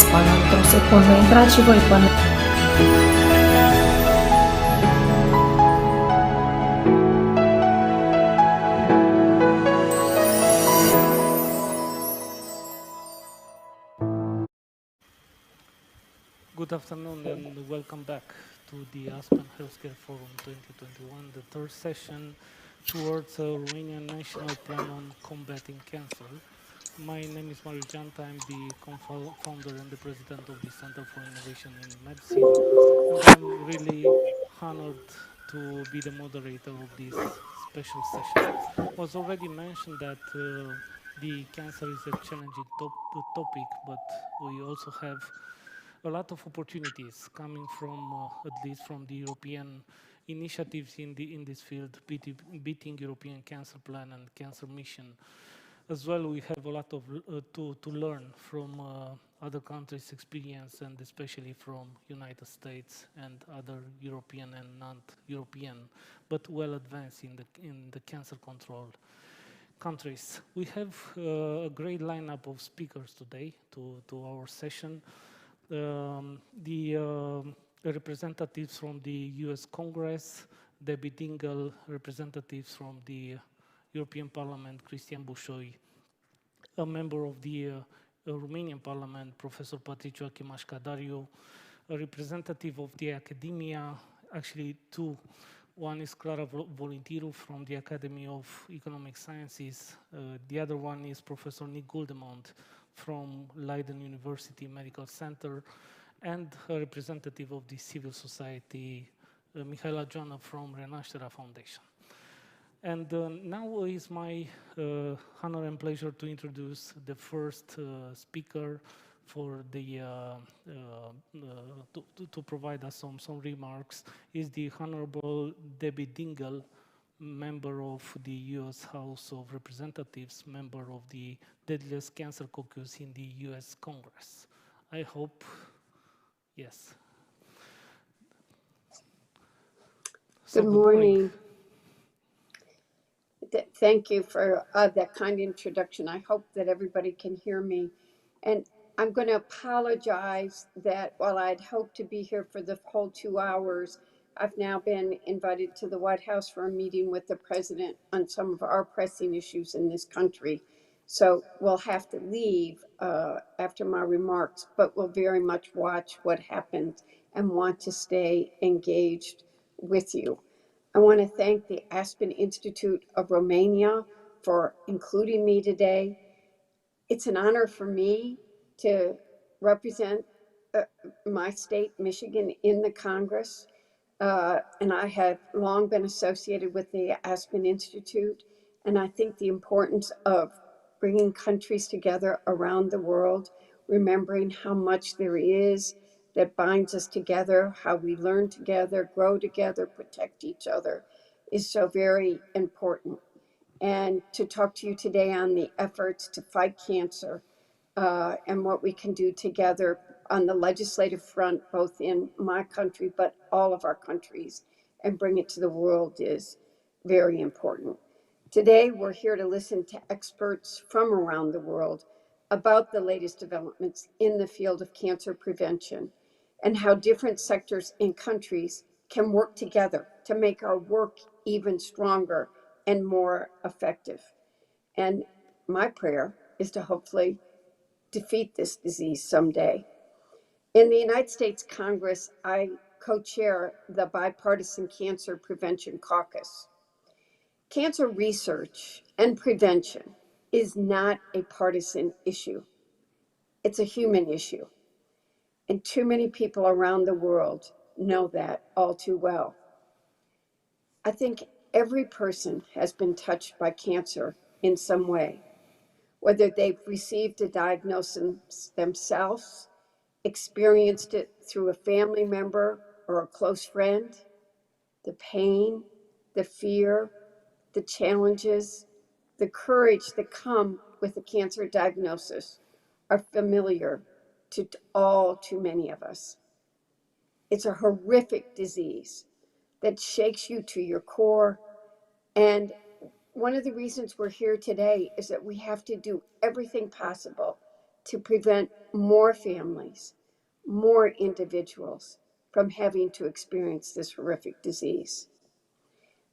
spală într-o secundă. Intrați și voi până... Good afternoon and welcome back to the Aspen Healthcare Forum 2021, the third session towards a Romanian national plan on combating cancer. My name is Marius Janta. I'm the co-founder and the president of the Center for Innovation in Medicine, and I'm really honored to be the moderator of this special session. It was already mentioned that the cancer is a challenging topic, but we also have a lot of opportunities coming from, at least from the European initiatives in this field, beating European Cancer Plan and Cancer Mission. As well, we have a lot of to learn from other countries' experience, and especially from United States and other European and non-European, but well advanced in the cancer control countries. We have a great lineup of speakers today to our session. The representatives from the US Congress, Debbie Dingle, representatives from the European Parliament, Cristian Bușoi, a member of the Romanian Parliament, Professor Patriciu Achimaș-Cadariu, a representative of the academia, actually two. One is Clara Volintiru from the Academy of Economic Sciences. The other one is Professor Nick Guldemont from Leiden University Medical Center, and a representative of the civil society, Mihaela Joană from Renașterea Foundation. And now is my honor and pleasure to introduce the first speaker for the to provide us some remarks. Is the Honorable Debbie Dingle, member of the U.S. House of Representatives, member of the Deadliest Cancer Caucus in the U.S. Congress. I hope, yes. So good morning. Thank you for that kind introduction. I hope that everybody can hear me. And I'm going to apologize that while I'd hoped to be here for the whole 2 hours, I've now been invited to the White House for a meeting with the president on some of our pressing issues in this country. So we'll have to leave after my remarks, but we'll very much watch what happens and want to stay engaged with you. I want to thank the Aspen Institute of Romania for including me today. It's an honor for me to represent my state, Michigan, in the Congress. And I have long been associated with the Aspen Institute. And I think the importance of bringing countries together around the world, remembering how much there is that binds us together, how we learn together, grow together, protect each other, is so very important. And to talk to you today on the efforts to fight cancer and what we can do together on the legislative front, both in my country, but all of our countries, and bring it to the world is very important. Today, we're here to listen to experts from around the world about the latest developments in the field of cancer prevention and how different sectors and countries can work together to make our work even stronger and more effective. And my prayer is to hopefully defeat this disease someday. In the United States Congress, I co-chair the Bipartisan Cancer Prevention Caucus. Cancer research and prevention is not a partisan issue. It's a human issue. And too many people around the world know that all too well. I think every person has been touched by cancer in some way, whether they've received a diagnosis themselves, experienced it through a family member or a close friend. The pain, the fear, the challenges, the courage that come with a cancer diagnosis are familiar to all too many of us. It's a horrific disease that shakes you to your core. And one of the reasons we're here today is that we have to do everything possible to prevent more families, more individuals from having to experience this horrific disease.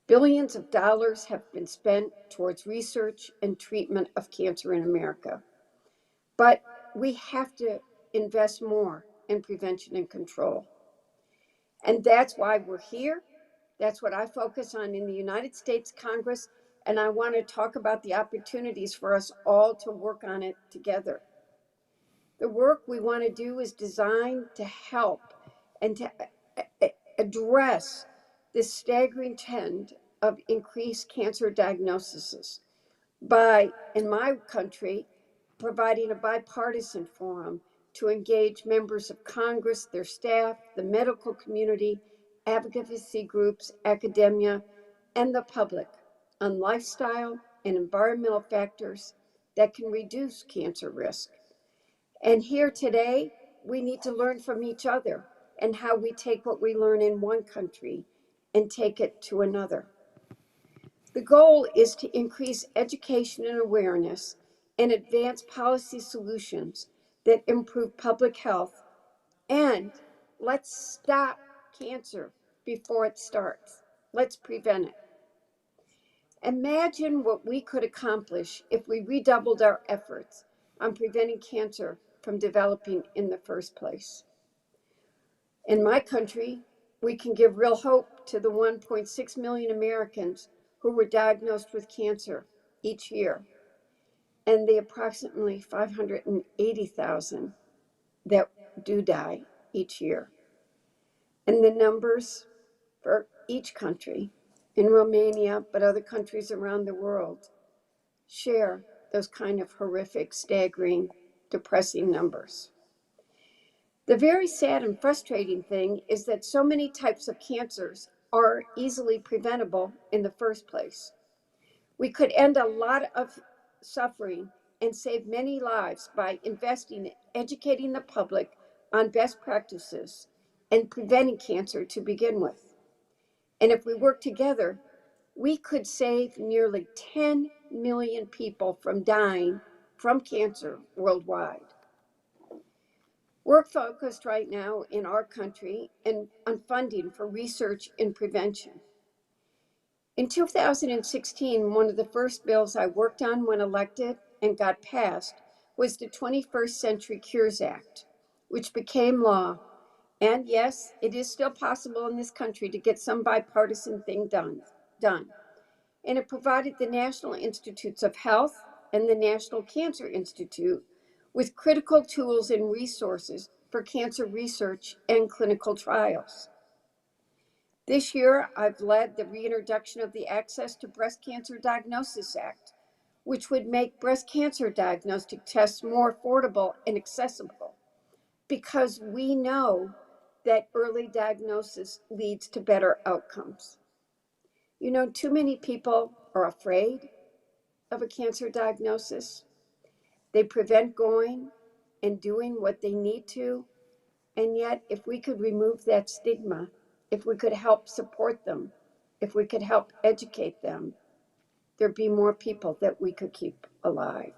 Billions of dollars have been spent towards research and treatment of cancer in America. But we have to invest more in prevention and control. And that's why we're here. That's what I focus on in the United States Congress. And I want to talk about the opportunities for us all to work on it together. The work we want to do is designed to help and to address this staggering trend of increased cancer diagnoses by, in my country, providing a bipartisan forum to engage members of Congress, their staff, the medical community, advocacy groups, academia, and the public on lifestyle and environmental factors that can reduce cancer risk. And here today, we need to learn from each other and how we take what we learn in one country and take it to another. The goal is to increase education and awareness and advance policy solutions that improve public health. And let's stop cancer before it starts. Let's prevent it. Imagine what we could accomplish if we redoubled our efforts on preventing cancer from developing in the first place. In my country, we can give real hope to the 1.6 million Americans who were diagnosed with cancer each year, and the approximately 580,000 that do die each year. And the numbers for each country in Romania, but other countries around the world, share those kind of horrific, staggering, depressing numbers. The very sad and frustrating thing is that so many types of cancers are easily preventable in the first place. We could end a lot of suffering and save many lives by investing in educating the public on best practices and preventing cancer to begin with. And if we work together, we could save nearly 10 million people from dying from cancer worldwide. We're focused right now in our country and on funding for research and prevention. In 2016, one of the first bills I worked on when elected and got passed was the 21st Century Cures Act, which became law. And yes, it is still possible in this country to get some bipartisan thing done. And it provided the National Institutes of Health and the National Cancer Institute with critical tools and resources for cancer research and clinical trials. This year, I've led the reintroduction of the Access to Breast Cancer Diagnosis Act, which would make breast cancer diagnostic tests more affordable and accessible, because we know that early diagnosis leads to better outcomes. You know, too many people are afraid of a cancer diagnosis. They prevent going and doing what they need to. And yet, if we could remove that stigma, if we could help support them, if we could help educate them, there'd be more people that we could keep alive.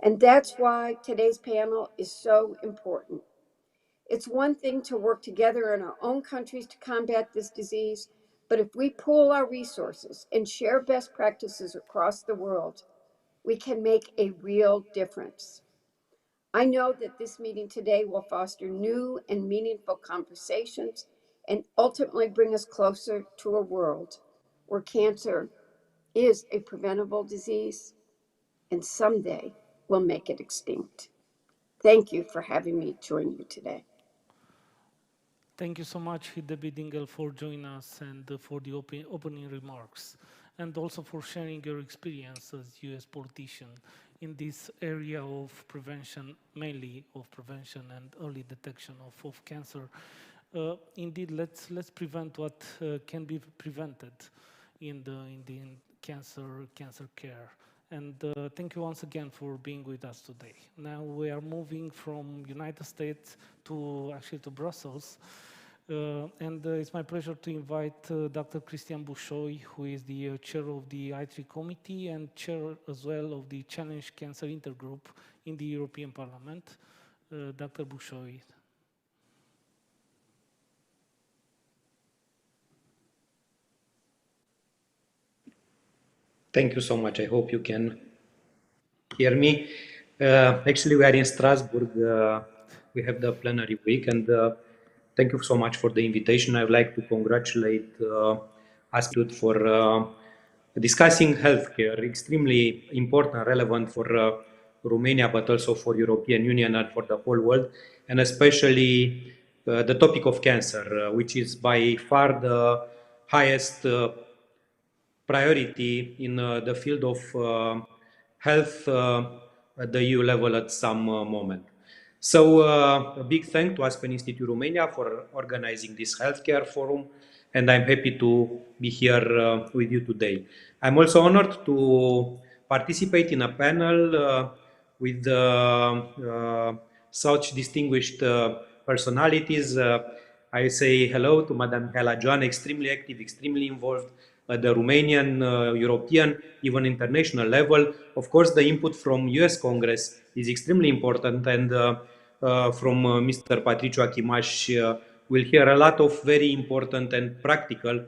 And that's why today's panel is so important. It's one thing to work together in our own countries to combat this disease, but if we pool our resources and share best practices across the world, we can make a real difference. I know that this meeting today will foster new and meaningful conversations and ultimately bring us closer to a world where cancer is a preventable disease and someday will make it extinct. Thank you for having me join you today. Thank you so much, Hidde Bidingel, for joining us and for the opening remarks, and also for sharing your experience as U.S. politician in this area of prevention, mainly of prevention and early detection of cancer. Indeed, let's prevent what can be prevented in cancer care. And thank you once again for being with us today. Now we are moving from United States to Brussels. It's my pleasure to invite Dr. Cristian Bușoi, who is the chair of the I3 committee and chair as well of the Challenge Cancer Intergroup in the European Parliament. Dr. Bușoi. Thank you so much. I hope you can hear me. Actually, we are in Strasbourg. We have the plenary week, and thank you so much for the invitation. I would like to congratulate Aspen for discussing healthcare, extremely important, relevant for Romania, but also for European Union and for the whole world, and especially the topic of cancer, which is by far the highest priority in the field of health at the EU level at some moment. So a big thank to Aspen Institute Romania for organizing this healthcare forum, and I'm happy to be here with you today. I'm also honored to participate in a panel with such distinguished personalities. I say hello to Madam Mihaela Joan, extremely active, extremely involved at the Romanian, European, even international level. Of course, the input from US Congress is extremely important, and from Mr. Patriciu Achimaș, we'll hear a lot of very important and practical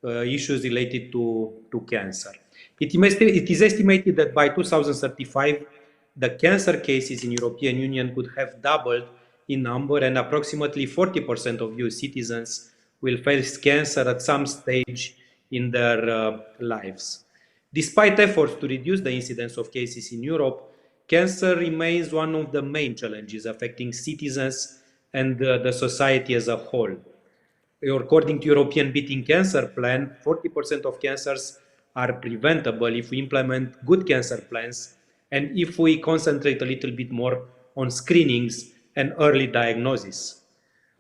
issues related to cancer. It is estimated that by 2035, the cancer cases in European Union could have doubled in number, and approximately 40% of EU citizens will face cancer at some stage in their lives. Despite efforts to reduce the incidence of cases in Europe, cancer remains one of the main challenges affecting citizens and the society as a whole. According to European Beating Cancer Plan, 40% of cancers are preventable if we implement good cancer plans and if we concentrate a little bit more on screenings and early diagnosis.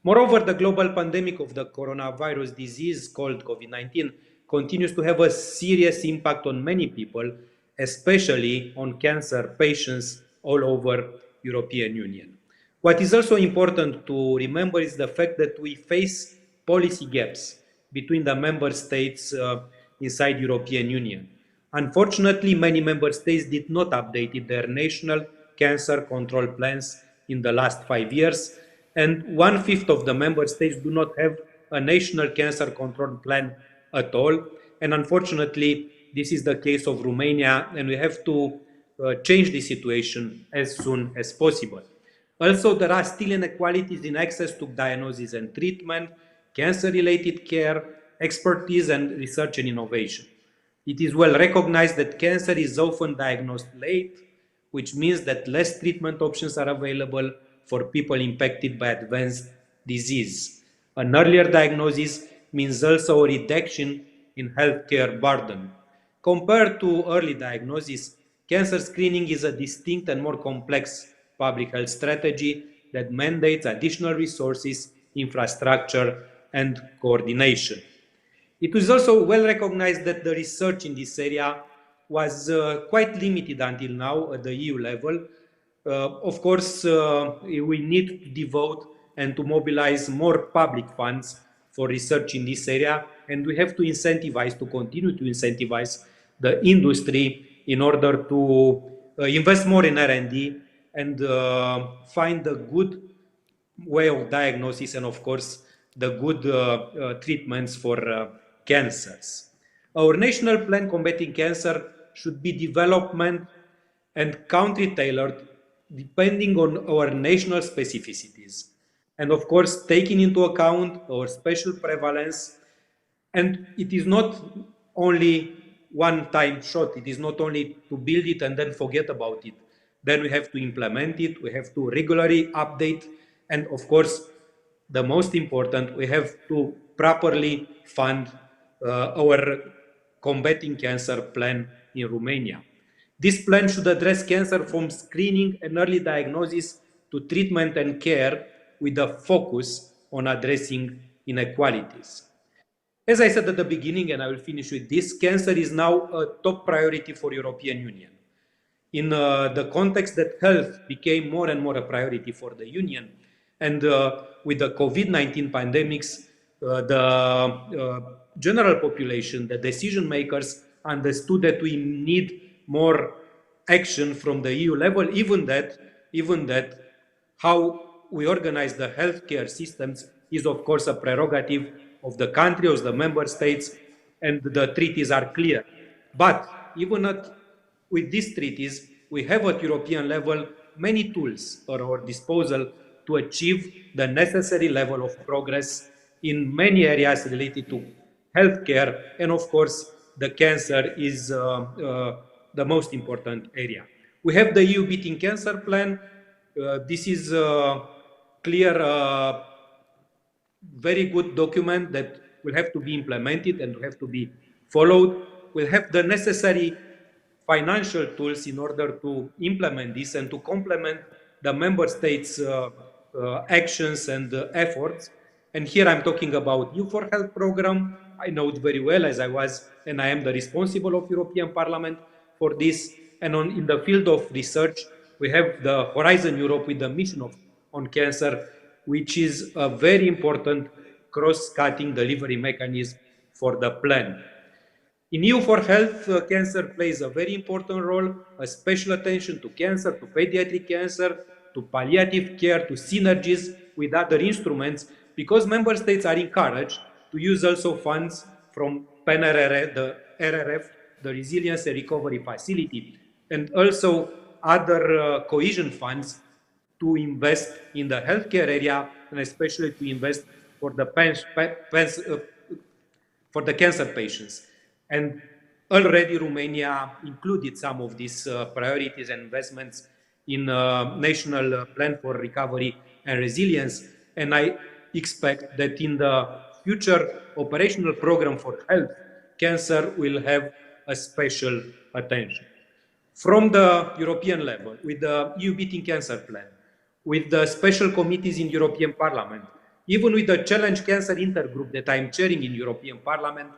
Moreover, the global pandemic of the coronavirus disease called COVID-19 continues to have a serious impact on many people, especially on cancer patients all over European Union. What is also important to remember is the fact that we face policy gaps between the member states inside European Union. Unfortunately, many member states did not update their national cancer control plans in the last 5 years, and 1/5 of the member states do not have a national cancer control plan at all. And unfortunately, this is the case of Romania, and we have to change the situation as soon as possible. Also, there are still inequalities in access to diagnosis and treatment, cancer-related care, expertise, and research and innovation. It is well recognized that cancer is often diagnosed late, which means that less treatment options are available for people impacted by advanced disease. An earlier diagnosis means also a reduction in healthcare burden. Compared to early diagnosis, cancer screening is a distinct and more complex public health strategy that mandates additional resources, infrastructure, and coordination. It is also well recognized that the research in this area was quite limited until now at the EU level. Of course, we need to devote and to mobilize more public funds for research in this area, and we have to incentivize, to continue to incentivize the industry in order to invest more in R&D and find a good way of diagnosis and, of course, the good treatments for cancers. Our national plan combating cancer should be development and country tailored depending on our national specificities. And of course, taking into account our special prevalence. And it is not only one time shot. It is not only to build it and then forget about it. Then we have to implement it. We have to regularly update. And of course, the most important, we have to properly fund our combating cancer plan in Romania. This plan should address cancer from screening and early diagnosis to treatment and care with a focus on addressing inequalities. As I said at the beginning, and I will finish with this, cancer is now a top priority for European Union. In the context that health became more and more a priority for the Union, And with the COVID-19 pandemics, the general population, the decision makers understood that we need more action from the EU level, even that how we organize the healthcare systems is of course a prerogative of the country, of the member states, and the treaties are clear. But even with these treaties, we have at European level many tools at our disposal to achieve the necessary level of progress in many areas related to healthcare, and of course, the cancer is the most important area. We have the EU Beating Cancer Plan. This is a clear, very good document that will have to be implemented and will have to be followed. We'll have the necessary financial tools in order to implement this and to complement the member states' actions and efforts. And here I'm talking about EU for Health program. I know it very well as I was and I am the responsible of European Parliament for this. And in the field of research, we have the Horizon Europe with the mission on cancer, which is a very important cross-cutting delivery mechanism for the plan. In EU for Health, cancer plays a very important role, a special attention to cancer, to pediatric cancer, to palliative care, to synergies with other instruments, because member states are encouraged to use also funds from PNRR, the RRF, the Resilience and Recovery Facility, and also other cohesion funds to invest in the healthcare area and especially to invest for the for the cancer patients. And already Romania included some of these priorities and investments in National Plan for Recovery and Resilience. And I expect that in the future operational program for health, cancer will have a special attention. From the European level, with the EU Beating Cancer Plan, with the special committees in European Parliament, even with the Challenge Cancer Intergroup that I am chairing in European Parliament,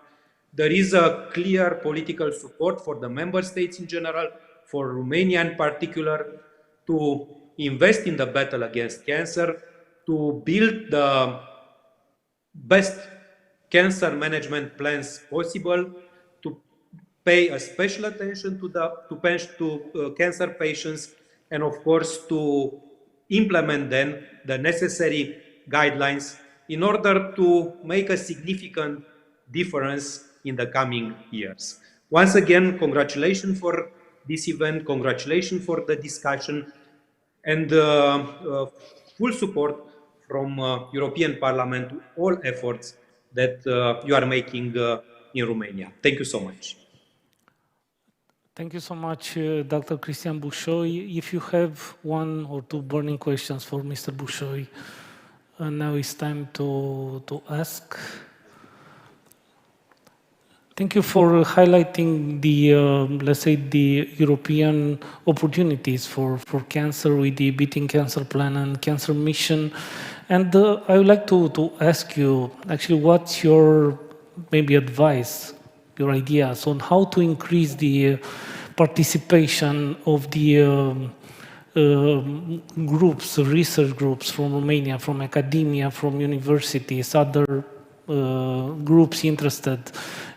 there is a clear political support for the member states in general, for Romania in particular, to invest in the battle against cancer, to build the best cancer management plans possible, to pay a special attention to cancer patients, and of course to implement then the necessary guidelines in order to make a significant difference in the coming years. Once again, congratulations for this event, congratulations for the discussion, and full support from European Parliament to all efforts that you are making in Romania. Thank you so much. Thank you so much, Dr. Cristian Bușoi. If you have one or two burning questions for Mr. Bușoi, now it's time to ask. Thank you for highlighting the, let's say, the European opportunities for cancer with the Beating Cancer Plan and Cancer Mission. And I would like to ask you, actually, what's your maybe advice, your ideas on how to increase the participation of the groups, research groups from Romania, from academia, from universities, other groups interested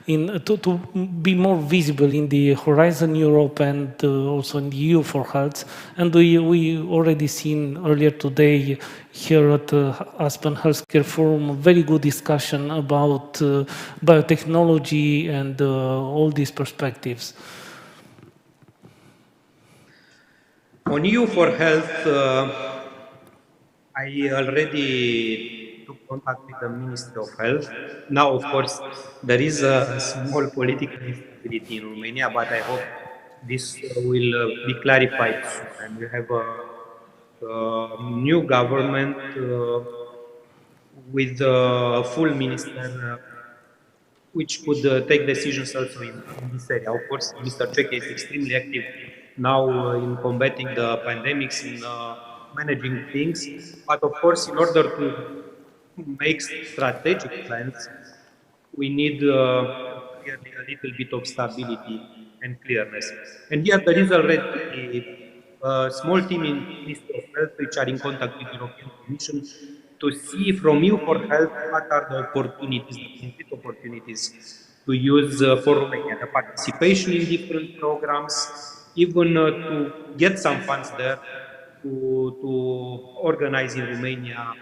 in to be more visible in the Horizon Europe and also in the EU for Health. And we already seen earlier today here at the Aspen Healthcare Forum a very good discussion about biotechnology and all these perspectives. On EU for Health, I already took contact with the Ministry of Health. Now, of course, there is a small political instability in Romania, but I hope this will be clarified soon. And we have a new government with a full minister which could take decisions also in this area. Of course, Mr. Cech is extremely active now in combating the pandemics, in managing things. But of course, in order to make strategic plans, we need clearly a little bit of stability and clearness. And here there is already a small team in Ministry of Health which are in contact with European Commission to see from you for health what are the opportunities, the concrete opportunities to use for Romania, the participation in different programs, even to get some funds there to organize in Romania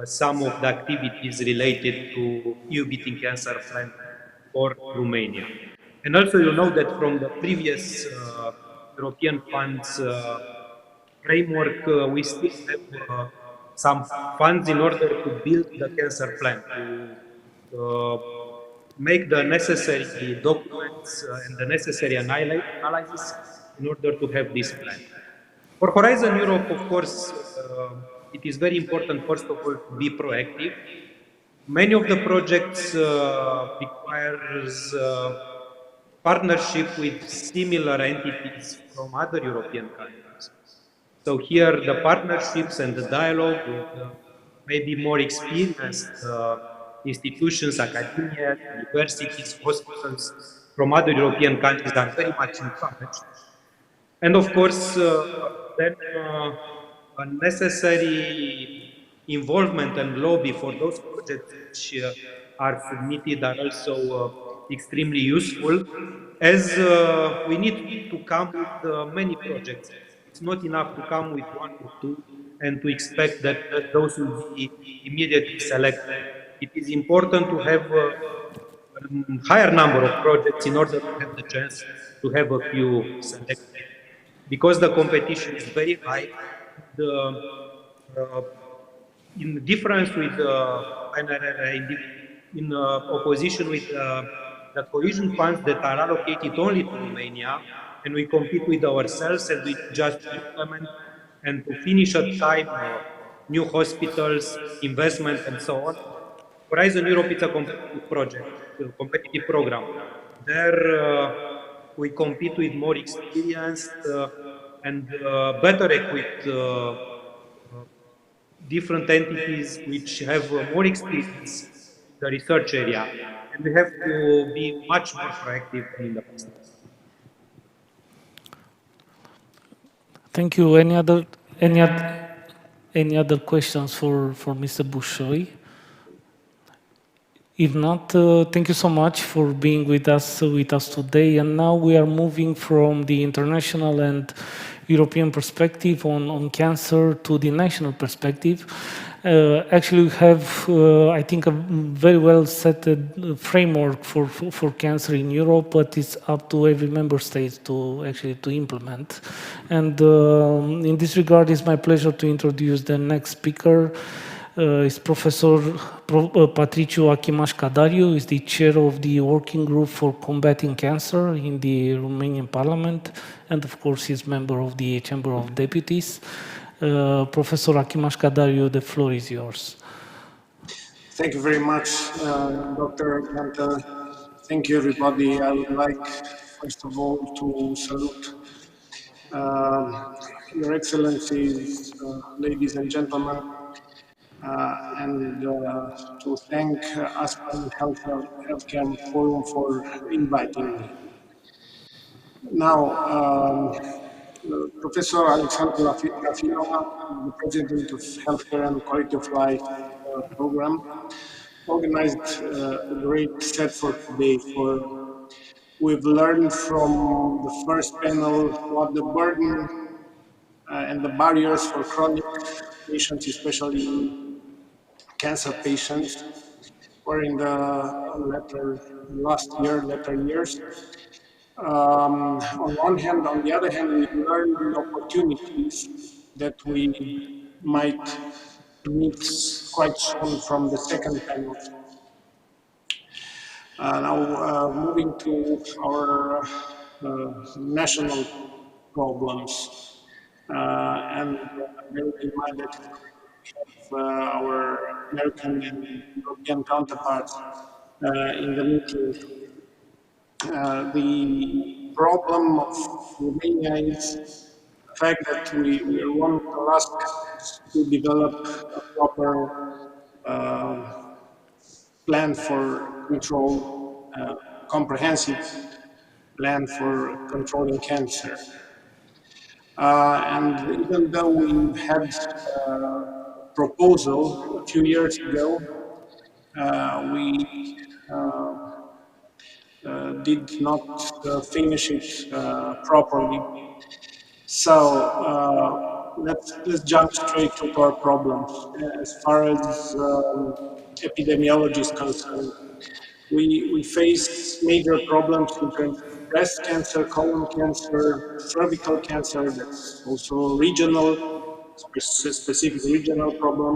some of the activities related to EU beating cancer plan for Romania. And also, you know that from the previous European funds framework, we still have some funds in order to build the cancer plan, to uh, make the necessary documents and the necessary analysis in order to have this plan. For Horizon Europe, of course, it is very important, first of all, to be proactive. Many of the projects requires partnership with similar entities from other European countries. So here, the partnerships and the dialogue with maybe more experienced institutions, academia, universities, hospitals from other European countries are very much encouraged. And of course, then a necessary involvement and lobby for those projects which are submitted are also extremely useful, as we need to come with many projects. It's not enough to come with one or two and to expect that those will be immediately selected. It is important to have higher number of projects in order to have the chance to have a few selected, because the competition is very high. The in difference with in opposition with the cohesion funds that are allocated only to Romania, and we compete with ourselves and we just implement and to finish at time new hospitals, investment, and so on. Horizon Europe is a competitive project, a competitive program. There we compete with more experienced and better equipped different entities which have more experience in the research area, and we have to be much more proactive than in the past. Thank you. Any other questions for Mr. Bushoi? If not, thank you so much for being with us today. And now we are moving from the international and European perspective on cancer to the national perspective. Actually, we have, I think, a very well set framework for cancer in Europe, but it's up to every member state to actually to implement. And in this regard, it's my pleasure to introduce the next speaker. Is Professor Patriciu Achimaș-Cadariu, is the chair of the working group for combating cancer in the Romanian Parliament, and of course he's member of the Chamber of Deputies. Professor Achimaș-Cadariu, the floor is yours. Thank you very much, Dr. Ganta. Thank you, everybody. I would like, first of all, to salute Your Excellencies, ladies and gentlemen, and to thank Aspen Healthcare Forum for inviting me. Now, Professor Alexandru Rafilova, the President of Healthcare and Quality of Life Program, organized a great set for today. We've learned from the first panel what the burden and the barriers for chronic patients, especially cancer patients, were in the latter years. On one hand, on the other hand, we learned the opportunities that we might meet quite soon from the second panel. Now, moving to our national problems, and bearing in mind that our American and European counterparts in the meeting. The problem of Romania is the fact that we are one of the last countries to develop a proper plan for control, comprehensive plan for controlling cancer. And even though we had a proposal a few years ago, we uh, did not finish it properly. So let's jump straight to our problems. As far as epidemiology is concerned, we face major problems in terms of breast cancer, colon cancer, cervical cancer. That's also regional, specific regional problem.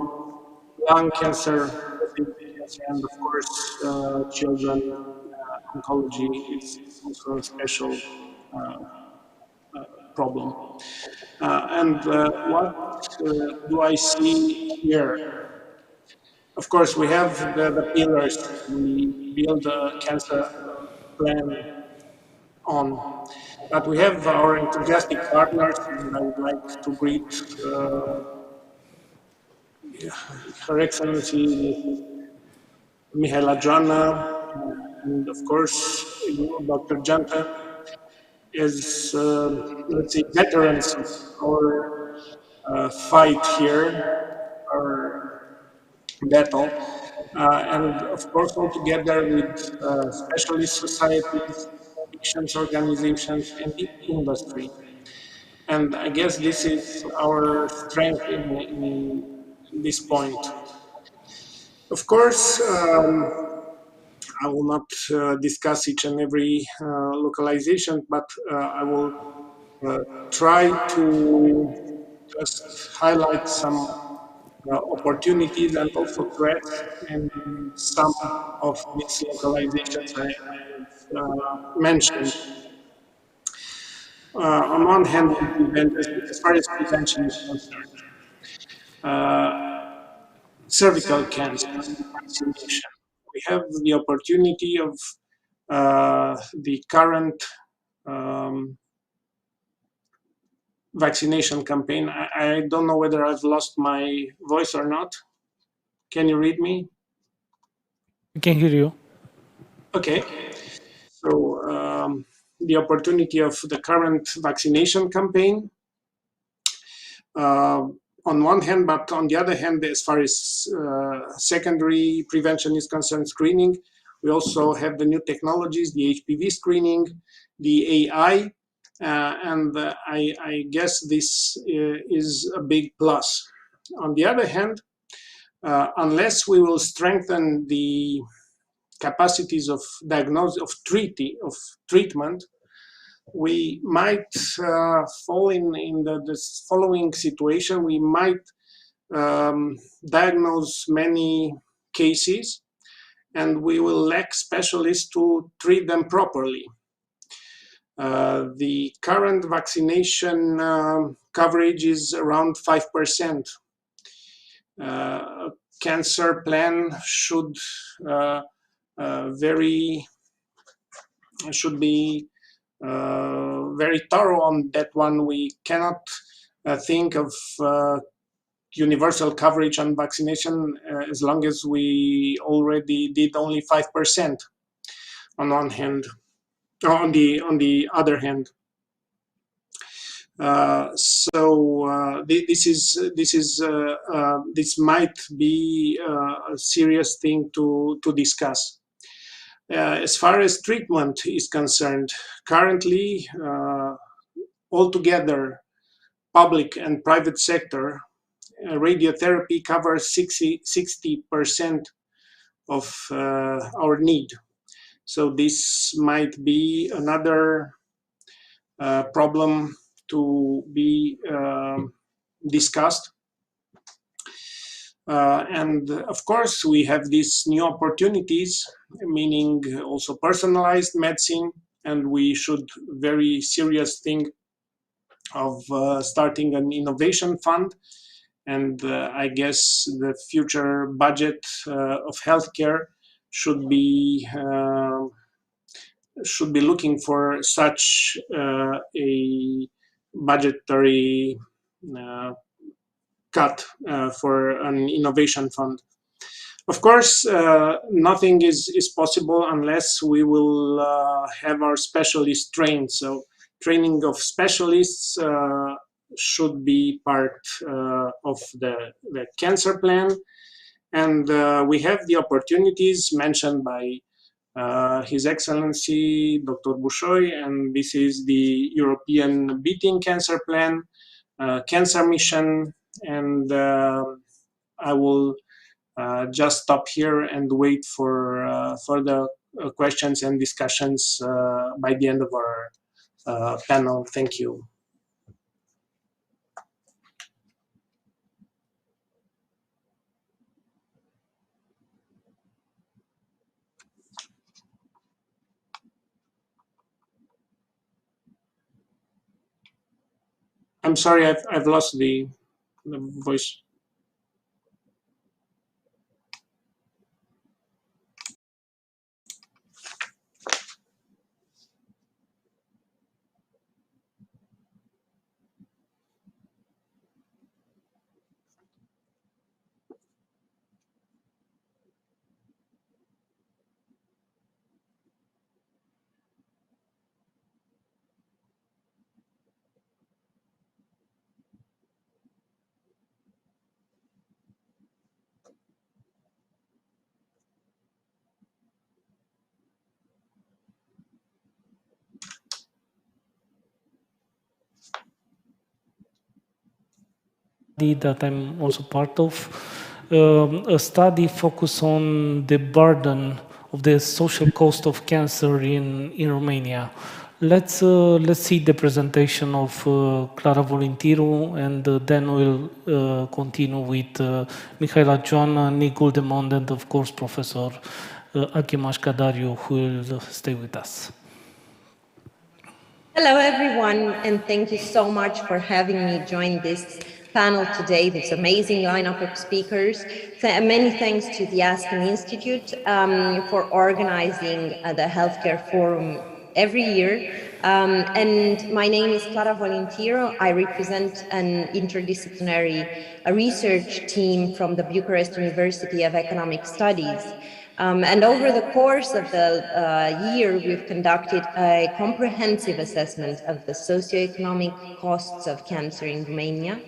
Lung cancer, prostate cancer, and of course, children oncology is also a special uh, problem. And what do I see here? Of course, we have the pillars we build a cancer plan on, but we have our enthusiastic partners, and I would like to greet Her Excellency Mrs. Mihaela Joanna, and of course, you, Dr. Janta, as let's say veterans of our fight here, our battle, and of course, all together with specialist societies, patients organizations, and the industry. And I guess this is our strength in this point. Of course, I will not discuss each and every localization, but I will uh, try to just highlight some opportunities and also threats in some of these localizations I have mentioned. On one hand, as far as prevention is concerned, uh, cervical cancer and vaccination. We have the opportunity of the current um, vaccination campaign. I don't know whether I've lost my voice or not. Can you read me? I can hear you. Okay. So the opportunity of the current vaccination campaign uh, on one hand, but on the other hand, as far as secondary prevention is concerned, screening, we also have the new technologies, the HPV screening, the AI, and I guess this is a big plus. On the other hand, unless we will strengthen the capacities of diagnosis, of treatment, we might fall in this following situation. We might diagnose many cases, and we will lack specialists to treat them properly. The current vaccination coverage is around 5%. Cancer plan should should be very thorough on that one. We cannot think of universal coverage on vaccination as long as we already did only 5% on one hand. On the other hand, this might be a serious thing to discuss. As far as treatment is concerned, currently, altogether, public and private sector, radiotherapy covers 60% of our need. So this might be another problem to be discussed. And of course, we have these new opportunities, meaning also personalized medicine, and we should very serious think of starting an innovation fund. And I guess the future budget of healthcare should be looking for such a budgetary cut for an innovation fund. Of course, nothing is possible unless we will have our specialists trained. So training of specialists should be part of the cancer plan. And we have the opportunities mentioned by His Excellency Dr. Bushoy, and this is the European Beating Cancer Plan, Cancer Mission, and I will just stop here and wait for further questions and discussions by the end of our panel. Thank you. I'm sorry, I've lost the voice. That I'm also part of, a study focused on the burden of the social cost of cancer in Romania. Let's see the presentation of Clara Volintiru, and then we'll continue with Mihaela Joana, Nick Guldemond, and of course Professor Achimaș Cadariu, who will stay with us. Hello everyone, and thank you so much for having me join this panel today, this amazing lineup of speakers. Many thanks to the Aspen Institute for organizing the Healthcare Forum every year. And my name is Clara Volintiru. I represent an interdisciplinary research team from the Bucharest University of Economic Studies. And over the course of the year, we've conducted a comprehensive assessment of the socioeconomic costs of cancer in Romania.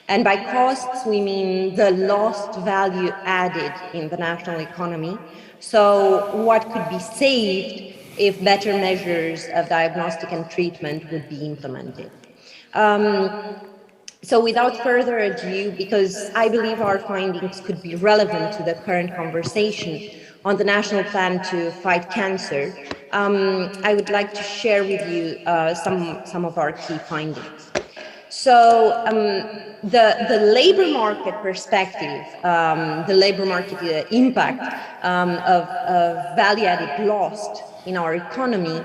And by costs, we mean the lost value added in the national economy. So what could be saved if better measures of diagnostic and treatment would be implemented? So without further ado, because I believe our findings could be relevant to the current conversation on the national plan to fight cancer, I would like to share with you some of our key findings. So the labor market perspective, the labor market impact of value added lost in our economy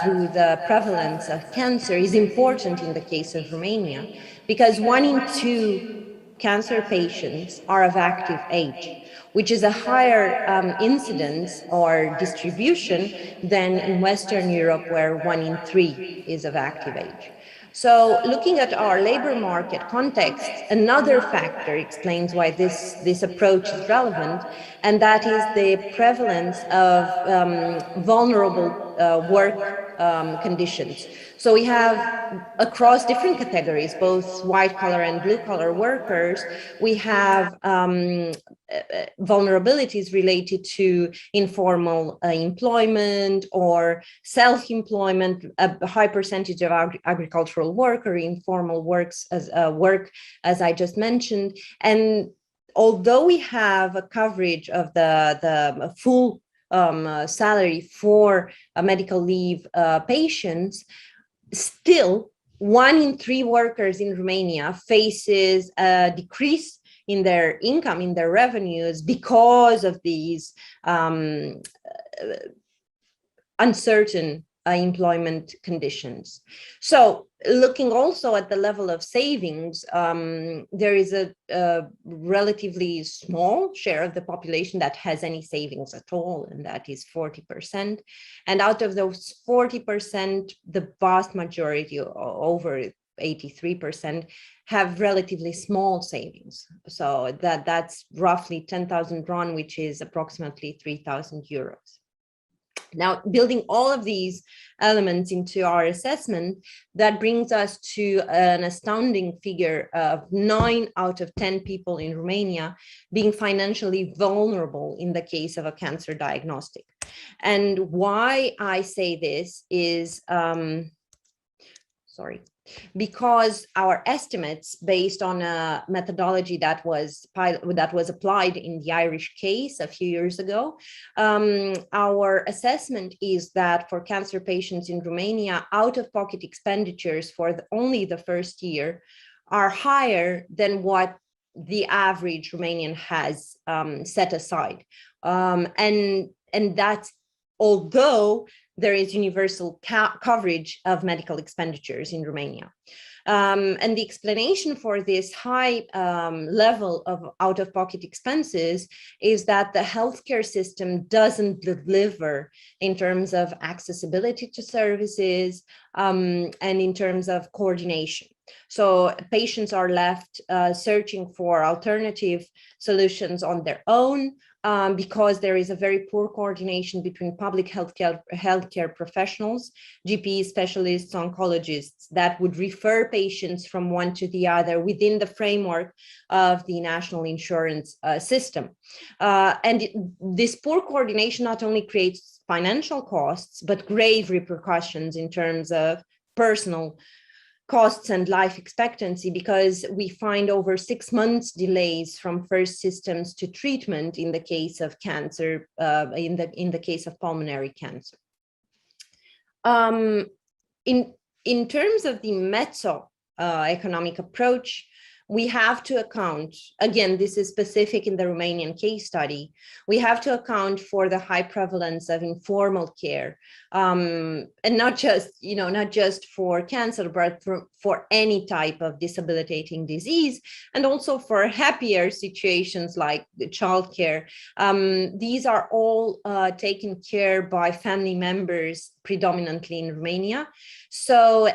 through the prevalence of cancer is important in the case of Romania, because 1 in 2 cancer patients are of active age, which is a higher incidence or distribution than in Western Europe, where 1 in 3 is of active age. So looking at our labor market context, another factor explains why this approach is relevant, and that is the prevalence of vulnerable work conditions. So we have across different categories, both white collar and blue collar workers, we have vulnerabilities related to informal employment or self-employment, a high percentage of agricultural work or informal works as work, as I just mentioned. And although we have a coverage of the full salary for medical leave patients, still 1 in 3 workers in Romania faces a decrease in their income, in their revenues, because of these uncertain employment conditions. So looking also at the level of savings, there is a relatively small share of the population that has any savings at all, and that is 40%. And out of those 40%, the vast majority, over 83%, have relatively small savings. So that's roughly 10,000 RON, which is approximately 3,000 euros. Now, building all of these elements into our assessment, that brings us to an astounding figure of 9 out of 10 people in Romania being financially vulnerable in the case of a cancer diagnostic. And why I say this is, because our estimates based on a methodology that was applied in the Irish case a few years ago, our assessment is that for cancer patients in Romania, out-of-pocket expenditures for only the first year are higher than what the average Romanian has set aside. And that's although there is universal coverage of medical expenditures in Romania. And the explanation for this high level of out-of-pocket expenses is that the healthcare system doesn't deliver in terms of accessibility to services and in terms of coordination. So patients are left searching for alternative solutions on their own, because there is a very poor coordination between public healthcare professionals, GPs, specialists, oncologists, that would refer patients from one to the other within the framework of the national insurance system. And this poor coordination not only creates financial costs, but grave repercussions in terms of personal costs and life expectancy, because we find over 6 months delays from first symptoms to treatment in the case of cancer, in the case of pulmonary cancer. In terms of the mezzo economic approach, we have to account, again, this is specific in the Romanian case study, we have to account for the high prevalence of informal care, and not just for cancer, but for any type of debilitating disease, and also for happier situations like childcare. These are all taken care by family members predominantly in Romania. So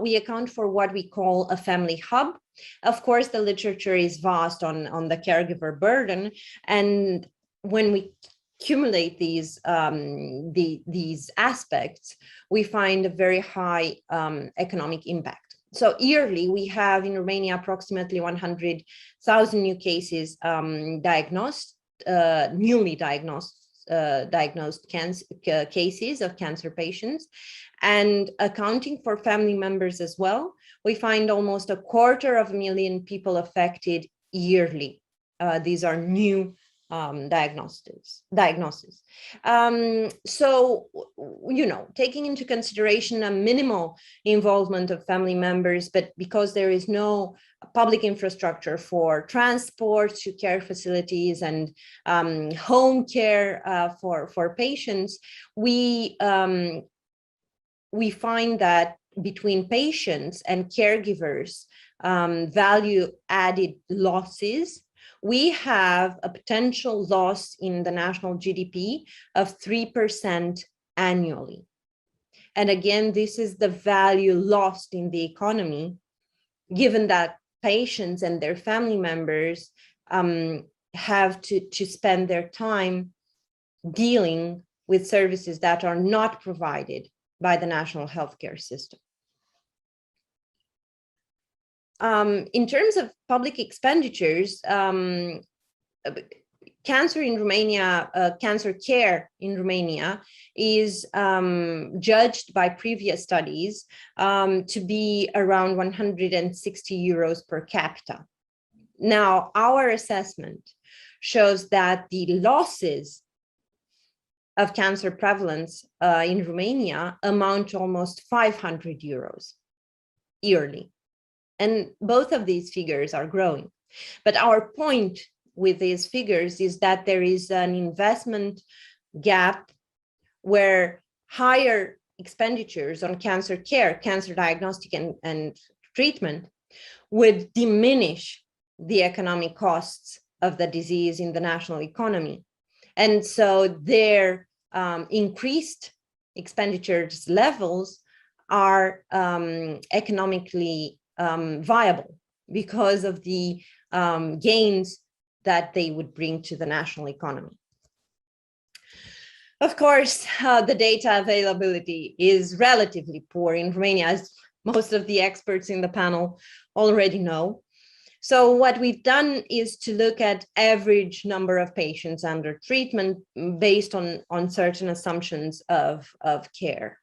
we account for what we call a family hub. Of course, the literature is vast on the caregiver burden, and when we accumulate these aspects, we find a very high economic impact. So yearly, we have in Romania approximately 100,000 new cases newly diagnosed cases of cancer patients, and accounting for family members as well, we find almost 250,000 people affected yearly. These are new diagnoses. So, taking into consideration a minimal involvement of family members, but because there is no public infrastructure for transport to care facilities and home care for patients, we find that between patients and caregivers, value added losses, we have a potential loss in the national GDP of 3% annually. And again, this is the value lost in the economy, given that patients and their family members have to spend their time dealing with services that are not provided by the national healthcare system. In terms of public expenditures, cancer in Romania, cancer care in Romania is judged by previous studies to be around 160 euros per capita. Now, our assessment shows that the losses of cancer prevalence in Romania amount to almost 500 euros yearly. And both of these figures are growing. But our point with these figures is that there is an investment gap where higher expenditures on cancer care, cancer diagnostic and treatment would diminish the economic costs of the disease in the national economy. And so their increased expenditures levels are economically viable because of the gains that they would bring to the national economy. Of course, the data availability is relatively poor in Romania, as most of the experts in the panel already know. So what we've done is to look at average number of patients under treatment based on certain assumptions of care.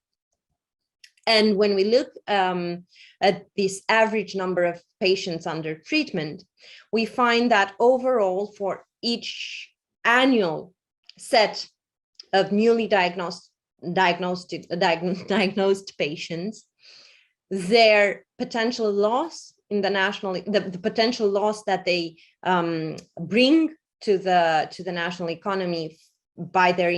And when we look at this average number of patients under treatment, we find that overall for each annual set of newly diagnosed patients, their potential loss in the potential loss that they bring to the national economy by their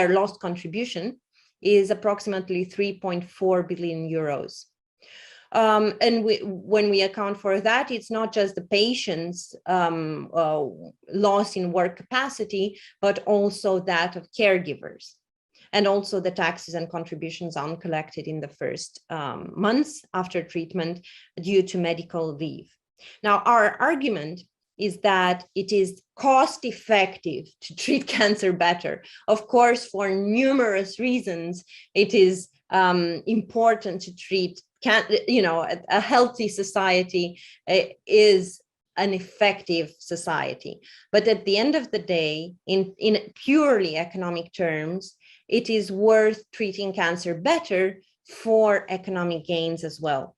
lost contribution is approximately 3.4 billion euros. And when we account for that, it's not just the patient's loss in work capacity, but also that of caregivers, and also the taxes and contributions uncollected in the first months after treatment due to medical leave. Now, our argument is that it is cost effective to treat cancer better. Of course, for numerous reasons, it is important to treat a healthy society is an effective society. But at the end of the day, in purely economic terms, it is worth treating cancer better for economic gains as well.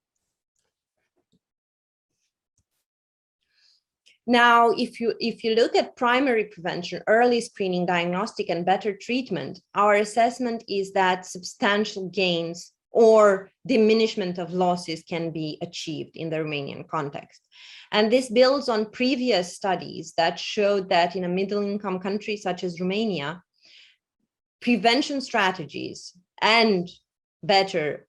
Now, if you look at primary prevention, early screening, diagnostic, and better treatment, our assessment is that substantial gains or diminishment of losses can be achieved in the Romanian context. And this builds on previous studies that showed that in a middle-income country such as Romania, prevention strategies and better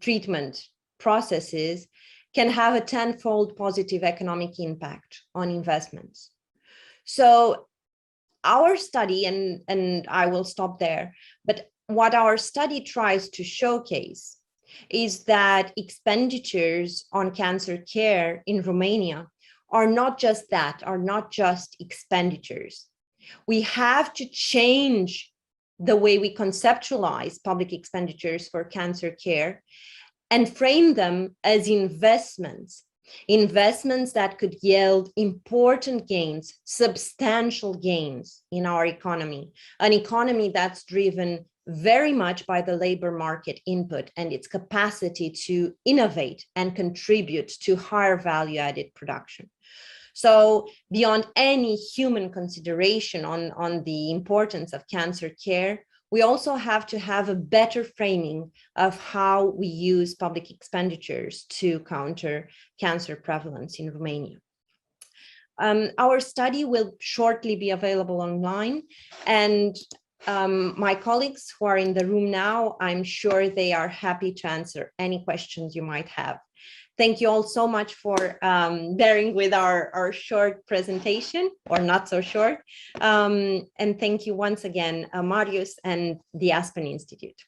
treatment processes can have a tenfold positive economic impact on investments. So our study, and I will stop there, but what our study tries to showcase is that expenditures on cancer care in Romania are not just that, are not just expenditures. We have to change the way we conceptualize public expenditures for cancer care and frame them as investments that could yield important gains, substantial gains in our economy, an economy that's driven very much by the labor market input and its capacity to innovate and contribute to higher value added production. So beyond any human consideration on the importance of cancer care, we also have to have a better framing of how we use public expenditures to counter cancer prevalence in Romania. Our study will shortly be available online, and my colleagues who are in the room now, I'm sure they are happy to answer any questions you might have. Thank you all so much for bearing with our short presentation, or not so short. And thank you once again, Marius and the Aspen Institute.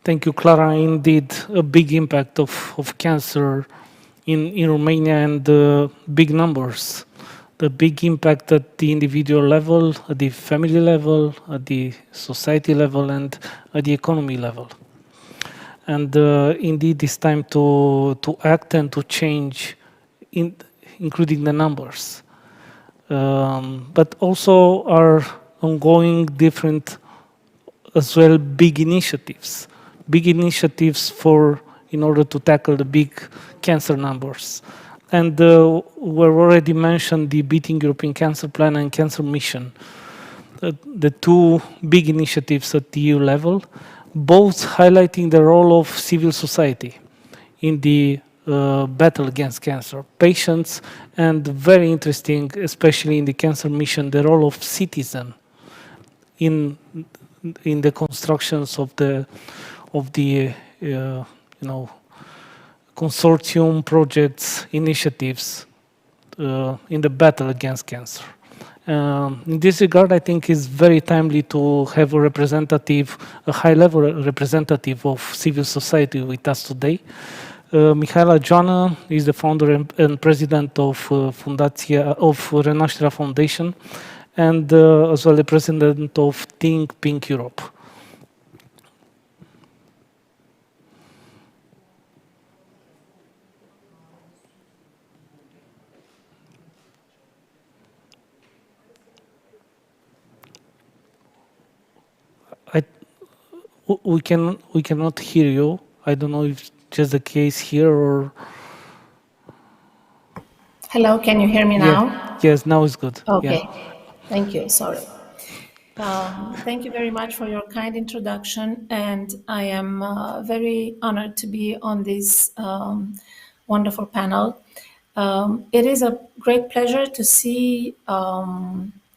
Thank you, Clara. Indeed, a big impact of cancer in Romania, and big numbers. The big impact at the individual level, at the family level, at the society level, and at the economy level. And indeed, it's time to act and to change, including the numbers. But also our ongoing different, as well, big initiatives in order to tackle the big cancer numbers. And we've already mentioned the Beating European Cancer Plan and Cancer Mission, the two big initiatives at the EU level, both highlighting the role of civil society in the battle against cancer. Patients, and very interesting, especially in the Cancer Mission, the role of citizen in the constructions of the consortium projects, initiatives in the battle against cancer. In this regard, I think it's very timely to have a high-level representative of civil society with us today. Mihaela Joană is the founder and president of Renașterea Foundation, and as well the president of Think Pink Europe. We cannot hear you. I don't know if just the case here or. Hello, can you hear me now? Yes, now it's good. Okay, thank you. Sorry. Thank you very much for your kind introduction, and I am very honored to be on this wonderful panel. It is a great pleasure to see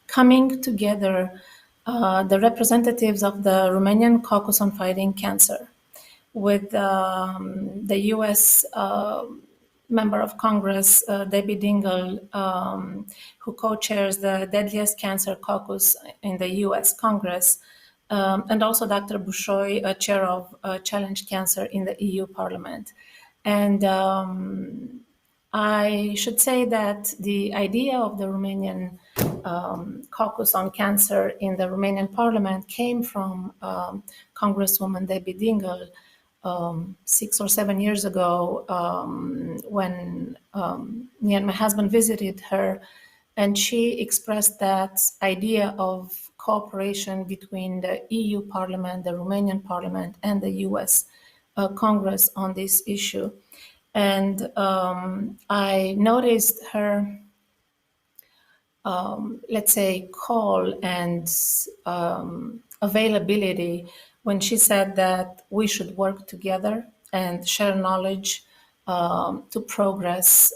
coming together the representatives of the Romanian Caucus on Fighting Cancer with the US Member of Congress, Debbie Dingell, who co-chairs the Deadliest Cancer Caucus in the US Congress, and also Dr. Bușoi, chair of Challenge Cancer in the EU Parliament. And I should say that the idea of the Romanian caucus on cancer in the Romanian Parliament came from Congresswoman Debbie Dingell 6 or 7 years ago when me and my husband visited her, and she expressed that idea of cooperation between the EU Parliament, the Romanian Parliament, and the US Congress on this issue. And I noticed her, let's say, call and availability when she said that we should work together and share knowledge to progress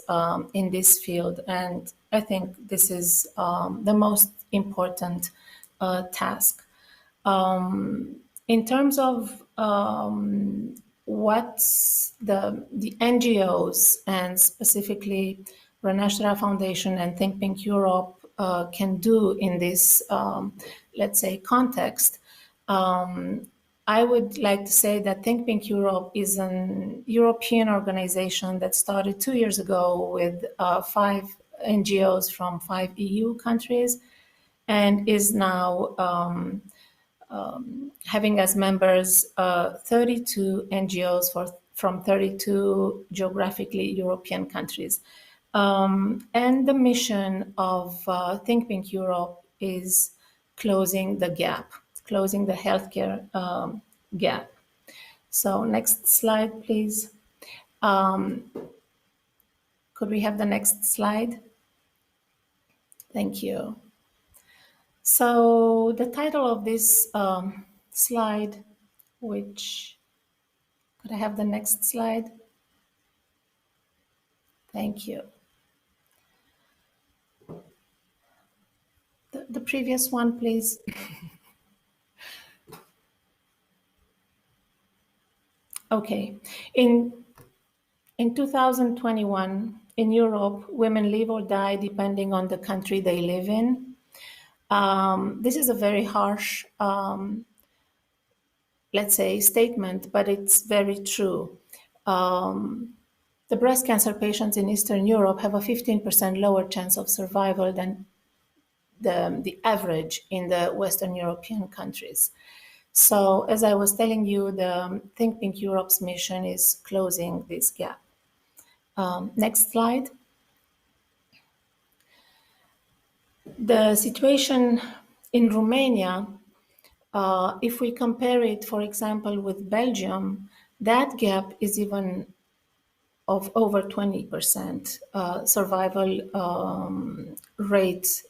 in this field. And I think this is the most important task. In terms of what the NGOs and specifically Renașterea Foundation and Think Pink Europe can do in this, let's say, context, I would like to say that Think Pink Europe is an European organization that started 2 years ago with 5 NGOs from 5 EU countries and is now having as members 32 NGOs from 32 geographically European countries. And the mission of Think Pink Europe is closing the gap, closing the healthcare gap. So next slide, please. Could we have the next slide? Thank you. So the title of this slide, which, could I have the next slide? Thank you. The previous one, please. Okay. In 2021, in Europe, women live or die depending on the country they live in. This is a very harsh, let's say, statement, but it's very true. The breast cancer patients in Eastern Europe have a 15% lower chance of survival than the average in the Western European countries. So as I was telling you, the Think Pink Europe's mission is closing this gap. Next slide. The situation in Romania, if we compare it, for example, with Belgium, that gap is even of over 20% survival rate,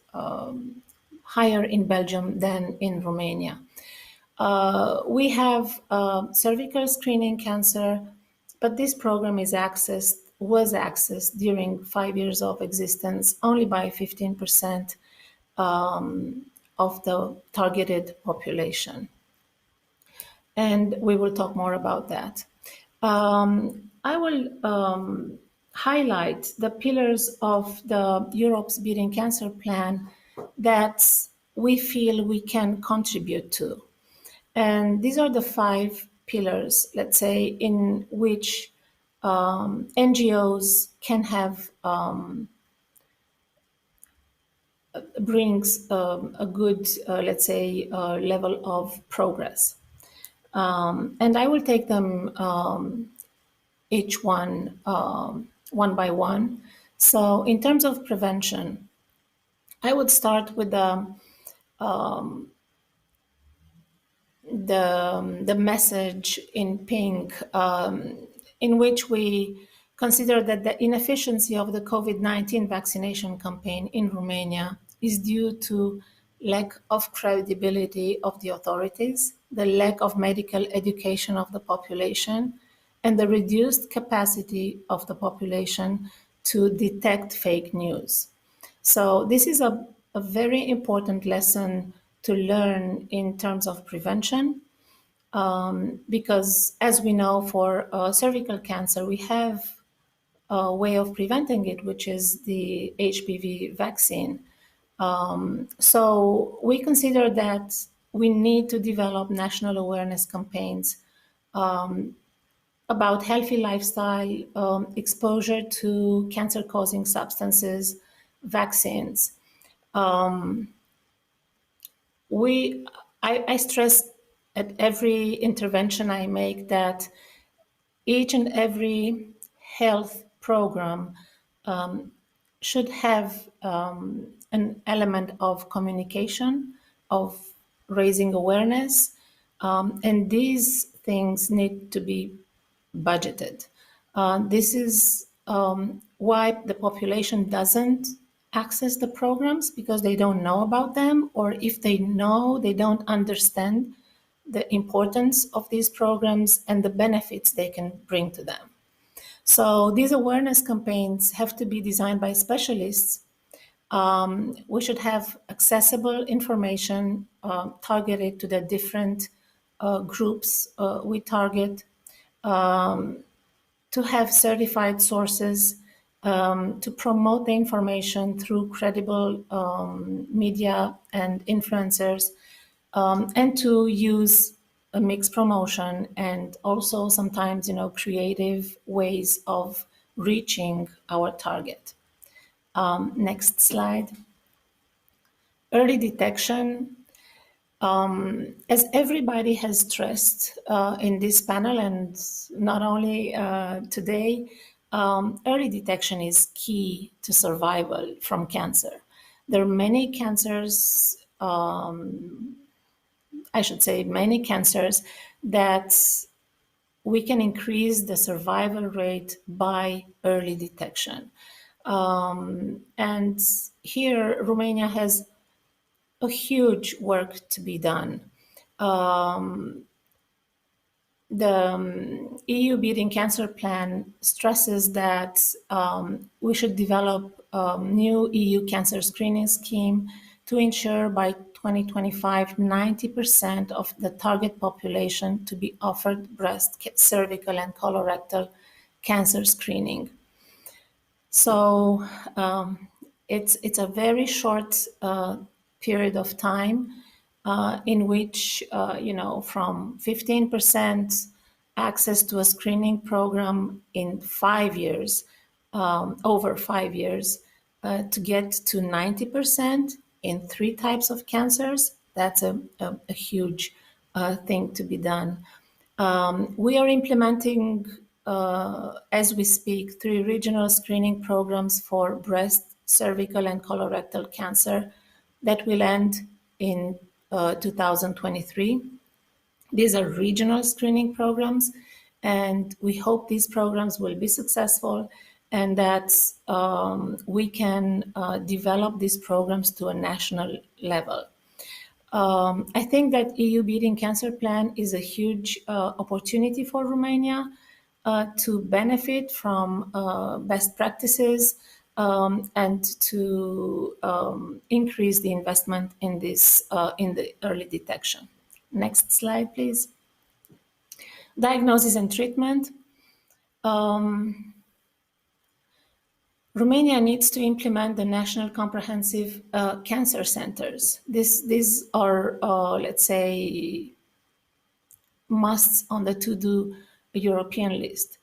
higher in Belgium than in Romania. We have cervical screening cancer, but this program was accessed during 5 years of existence only by 15% of the targeted population. And we will talk more about that. I will highlight the pillars of the Europe's Beating Cancer Plan that we feel we can contribute to. And these are the 5 pillars, let's say, in which NGOs can have brings a good, let's say, level of progress. And I will take them each one by one. So in terms of prevention, I would start with the message in pink, in which we consider that the inefficiency of the COVID-19 vaccination campaign in Romania is due to lack of credibility of the authorities, the lack of medical education of the population, and the reduced capacity of the population to detect fake news. So this is a very important lesson to learn in terms of prevention, because as we know, for cervical cancer, we have a way of preventing it, which is the HPV vaccine. So we consider that we need to develop national awareness campaigns about healthy lifestyle, exposure to cancer-causing substances, vaccines. I stress at every intervention I make that each and every health program should have an element of communication, of raising awareness, and these things need to be budgeted. This is why the population doesn't access the programs, because they don't know about them, or if they know, they don't understand the importance of these programs and the benefits they can bring to them. So these awareness campaigns have to be designed by specialists. We should have accessible information targeted to the different groups we target, to have certified sources, to promote the information through credible media and influencers, and to use a mixed promotion and also sometimes, creative ways of reaching our target. Next slide. Early detection. As everybody has stressed in this panel, and not only today, early detection is key to survival from cancer. There are many cancers, I should say many cancers, that we can increase the survival rate by early detection. And here, Romania has a huge work to be done. The EU Beating Cancer Plan stresses that we should develop a new EU cancer screening scheme to ensure by 2025, 90% of the target population to be offered breast, cervical, and colorectal cancer screening. So it's a very short period of time in which, from 15% access to a screening program in 5 years, over 5 years, to get to 90% in 3 types of cancers, that's a huge thing to be done. We are implementing, as we speak, 3 regional screening programs for breast, cervical, and colorectal cancer that will end in 2023. These are regional screening programs, and we hope these programs will be successful and that we can develop these programs to a national level. I think that EU Beating Cancer Plan is a huge opportunity for Romania to benefit from best practices and to increase the investment in this in the early detection. Next slide, please. Diagnosis and treatment. Romania needs to implement the national comprehensive cancer centers. These are, let's say, musts on the to-do European list.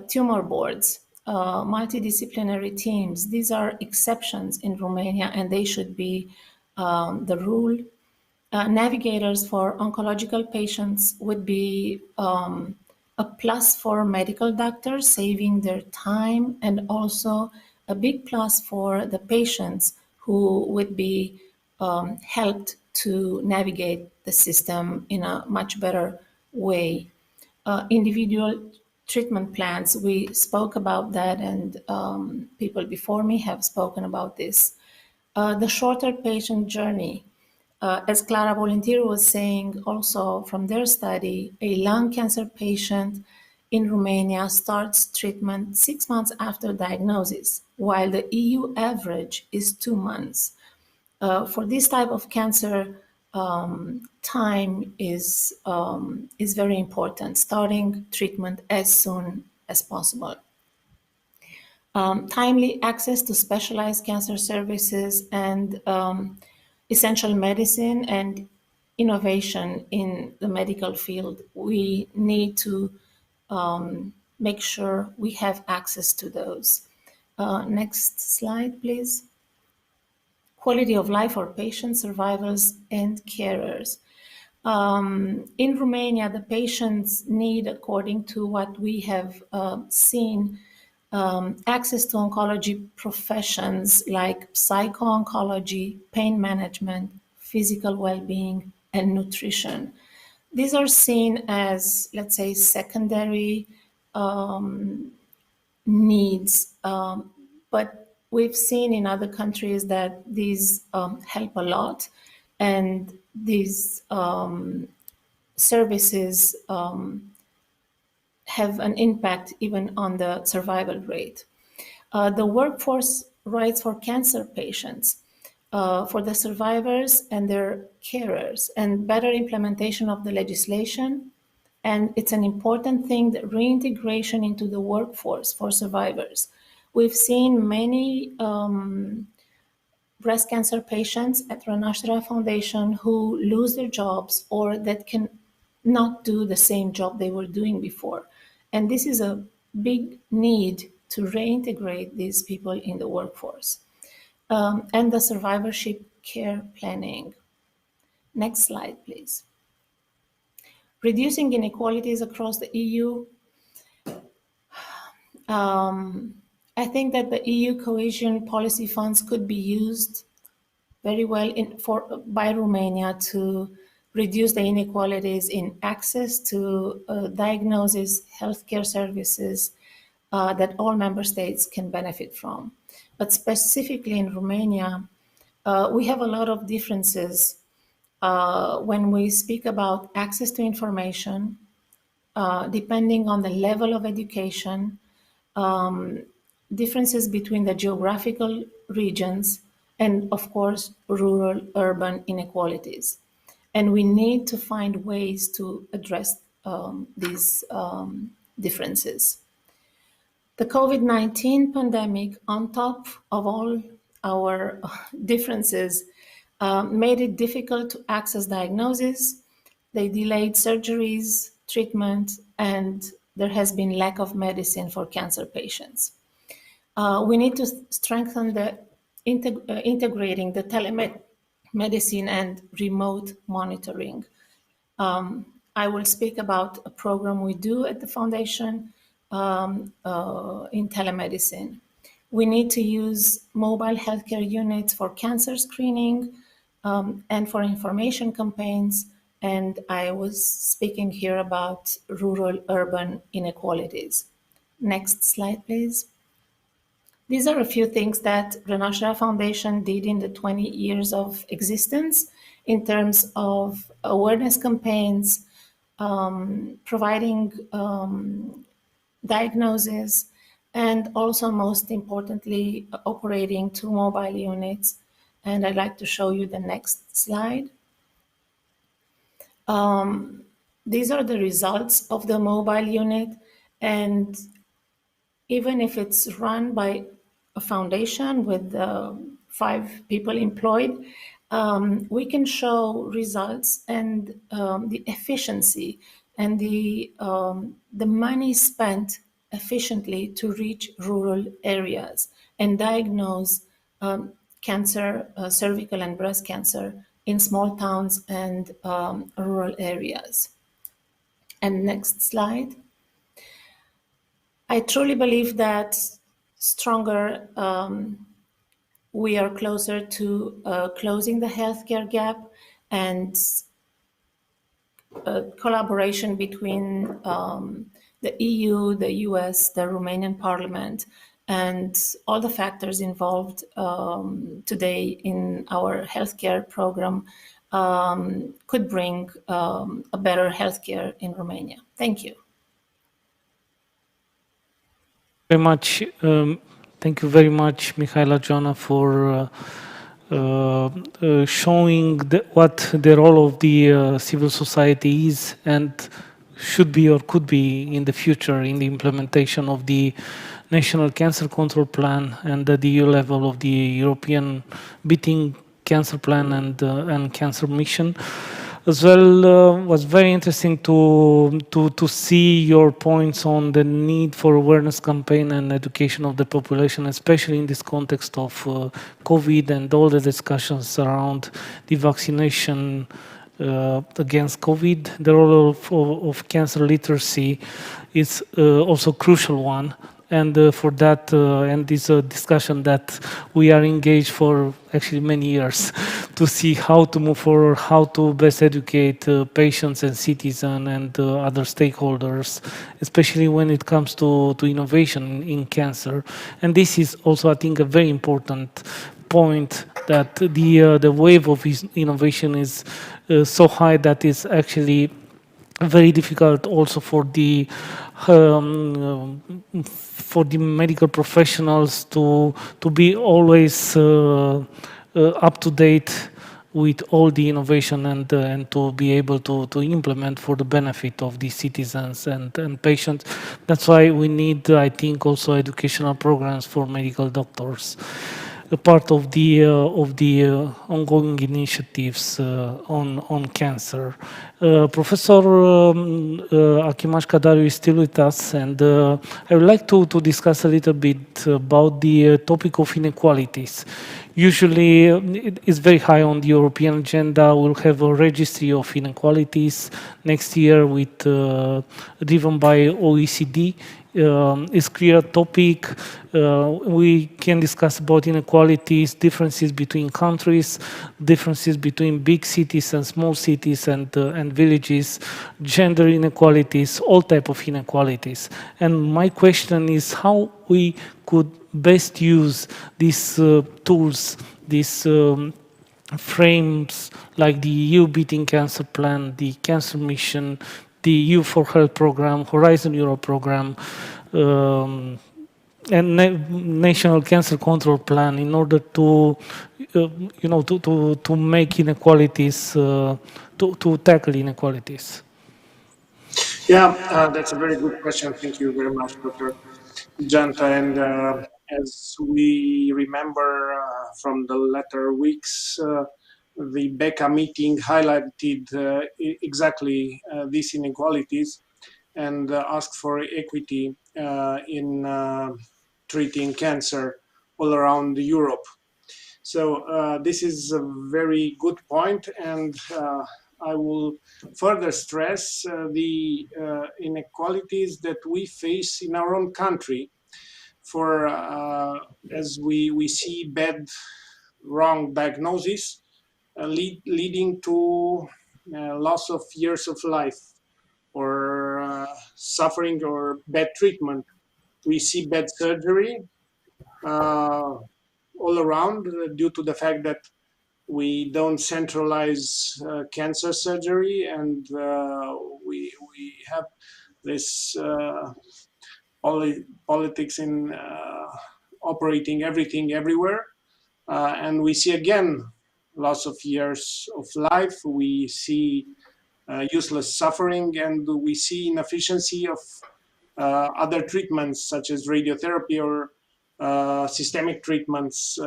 tumor boards, multidisciplinary teams. These are exceptions in Romania, and they should be the rule. Navigators for oncological patients would be a plus for medical doctors, saving their time, and also a big plus for the patients who would be helped to navigate the system in a much better way. Individual treatment plans, we spoke about that, and people before me have spoken about this. The shorter patient journey. As Clara Volunteer was saying also from their study, a lung cancer patient in Romania starts treatment 6 months after diagnosis, while the EU average is 2 months. For this type of cancer, time is very important, starting treatment as soon as possible. Timely access to specialized cancer services and essential medicine and innovation in the medical field. We need to make sure we have access to those. Next slide, please. Quality of life for patients, survivors, and carers. In Romania, the patients need, according to what we have seen, access to oncology professions like psycho-oncology, pain management, physical well-being, and nutrition. These are seen as, let's say, secondary needs, but we've seen in other countries that these help a lot, and these services have an impact even on the survival rate. The workforce rights for cancer patients, for the survivors and their carers, and better implementation of the legislation. And it's an important thing, the reintegration into the workforce for survivors. We've seen many breast cancer patients at Ranashtra Foundation who lose their jobs or that can not do the same job they were doing before. And this is a big need to reintegrate these people in the workforce. And the survivorship care planning. Next slide, please. Reducing inequalities across the EU. I think that the EU cohesion policy funds could be used very well by Romania to reduce the inequalities in access to diagnosis, healthcare services that all member states can benefit from. But specifically in Romania, we have a lot of differences when we speak about access to information, depending on the level of education, differences between the geographical regions, and of course, rural urban inequalities. And we need to find ways to address these differences. The COVID-19 pandemic, on top of all our differences, made it difficult to access diagnosis. They delayed surgeries, treatment, and there has been lack of medicine for cancer patients. We need to strengthen the integrating the telemedicine and remote monitoring. I will speak about a program we do at the foundation in telemedicine. We need to use mobile healthcare units for cancer screening and for information campaigns. And I was speaking here about rural-urban inequalities. Next slide, please. These are a few things that Renashra Foundation did in the 20 years of existence in terms of awareness campaigns, providing diagnosis, and also, most importantly, operating 2 mobile units. And I'd like to show you the next slide. These are the results of the mobile unit, and even if it's run by a foundation with 5 people employed, we can show results and the efficiency and the money spent efficiently to reach rural areas and diagnose cancer, cervical and breast cancer in small towns and rural areas. And next slide. I truly believe that stronger we are closer to closing the healthcare gap, and collaboration between the EU, the US, the Romanian Parliament, and all the factors involved today in our healthcare program could bring a better healthcare in Romania. Thank you. Very much. Thank you very much, Mihaela Joana, for showing what the role of the civil society is and should be or could be in the future in the implementation of the National Cancer Control Plan and at the EU level of the European Beating Cancer Plan and Cancer Mission. As well, was very interesting to see your points on the need for awareness campaign and education of the population, especially in this context of COVID and all the discussions around the vaccination against COVID. The role of cancer literacy is also a crucial one. And for that, and this discussion that we are engaged for actually many years to see how to move forward, how to best educate patients and citizens and other stakeholders, especially when it comes to innovation in cancer. And this is also, I think, a very important point that the wave of innovation is so high that it's actually very difficult also for the medical professionals to be always up to date with all the innovation and to be able to implement for the benefit of the citizens and patients. That's why we need, I think, also educational programs for medical doctors, a part of the ongoing initiatives on cancer. Professor Akimash Kadariu is still with us, and I would like to discuss a little bit about the topic of inequalities. Usually, it is very high on the European agenda. We'll have a registry of inequalities next year, with driven by OECD. Is clear topic. We can discuss about inequalities, differences between countries, differences between big cities and small cities and villages, gender inequalities, all type of inequalities. And my question is how we could best use these tools, these frames like the EU Beating Cancer Plan, the Cancer Mission, the EU for Health program, Horizon Europe program, and National Cancer Control Plan in order to, to make inequalities, to tackle inequalities. Yeah, that's a very good question. Thank you very much, Dr. Janta. And as we remember from the latter weeks, the BECA meeting highlighted exactly these inequalities and asked for equity in treating cancer all around Europe. So this is a very good point, and I will further stress the inequalities that we face in our own country. For as we see bad, wrong diagnosis leading to loss of years of life, or suffering, or bad treatment. We see bad surgery all around due to the fact that we don't centralize cancer surgery, and we have this politics in operating everything everywhere, and we see again loss of years of life. We see useless suffering, and we see inefficiency of other treatments such as radiotherapy or systemic treatments.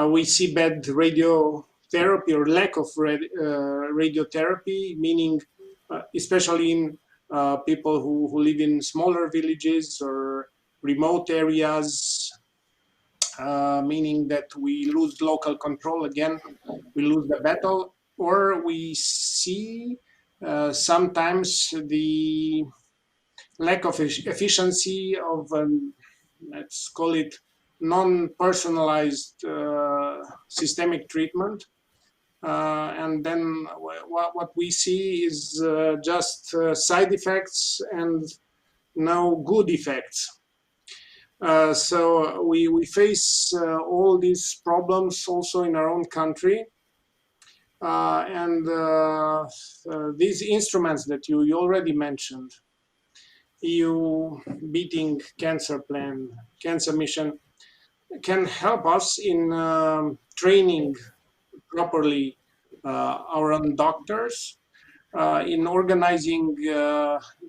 We see bad radiotherapy or lack of radiotherapy, meaning especially in people who live in smaller villages or remote areas, meaning that we lose local control again, we lose the battle, or we see sometimes the lack of efficiency of, let's call it, non-personalized systemic treatment. And then what we see is just side effects and no good effects. So we face all these problems also in our own country. And these instruments that you already mentioned, EU beating cancer plan, cancer mission, can help us in training properly our own doctors, in organizing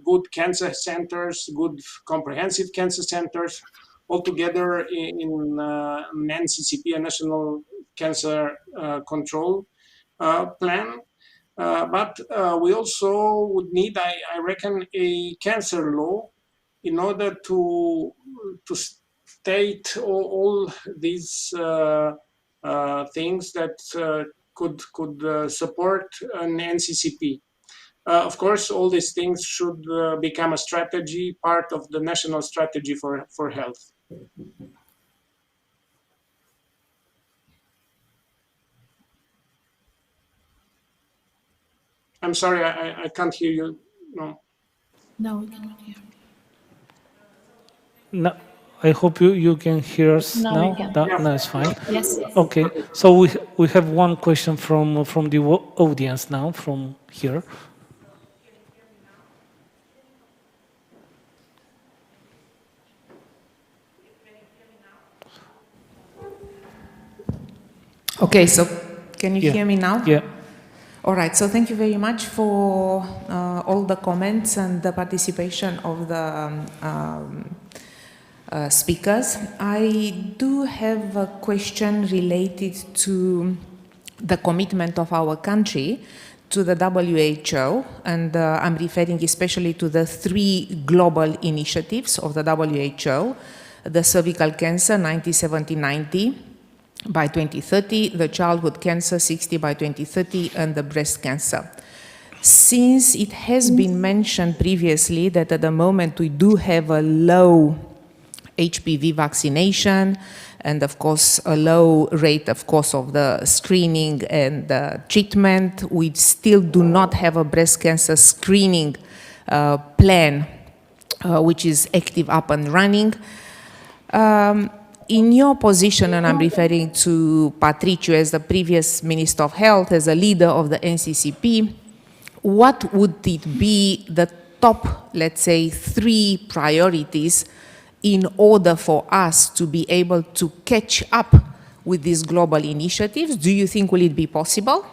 good cancer centers, good comprehensive cancer centers, all together in an NCCP, a National Cancer Control Plan. But we also would need, I reckon, a cancer law in order to state all these things that could support an NCCP. Of course, all these things should become a strategy, part of the national strategy for health. I'm sorry, I can't hear you. No. No, we cannot hear. No, I hope you can hear us Now we now. can. No, it's fine. Yes, yes. Okay, so we have one question from the audience now, from here. Okay, so can you Yeah. hear me now? Yeah. All right, so thank you very much for all the comments and the participation of the speakers. I do have a question related to the commitment of our country to the WHO, and I'm referring especially to the 3 global initiatives of the WHO: the cervical cancer 90-70-90 by 2030, the childhood cancer 60 by 2030, and the breast cancer. Since it has been mentioned previously that at the moment we do have a low HPV vaccination, and of course a low rate, of course, of the screening and the treatment, we still do not have a breast cancer screening plan which is active, up and running. In your position, and I'm referring to Patriciu as the previous Minister of Health, as a leader of the NCCP, what would it be the top, let's say, 3 priorities in order for us to be able to catch up with these global initiatives? Do you think will it be possible?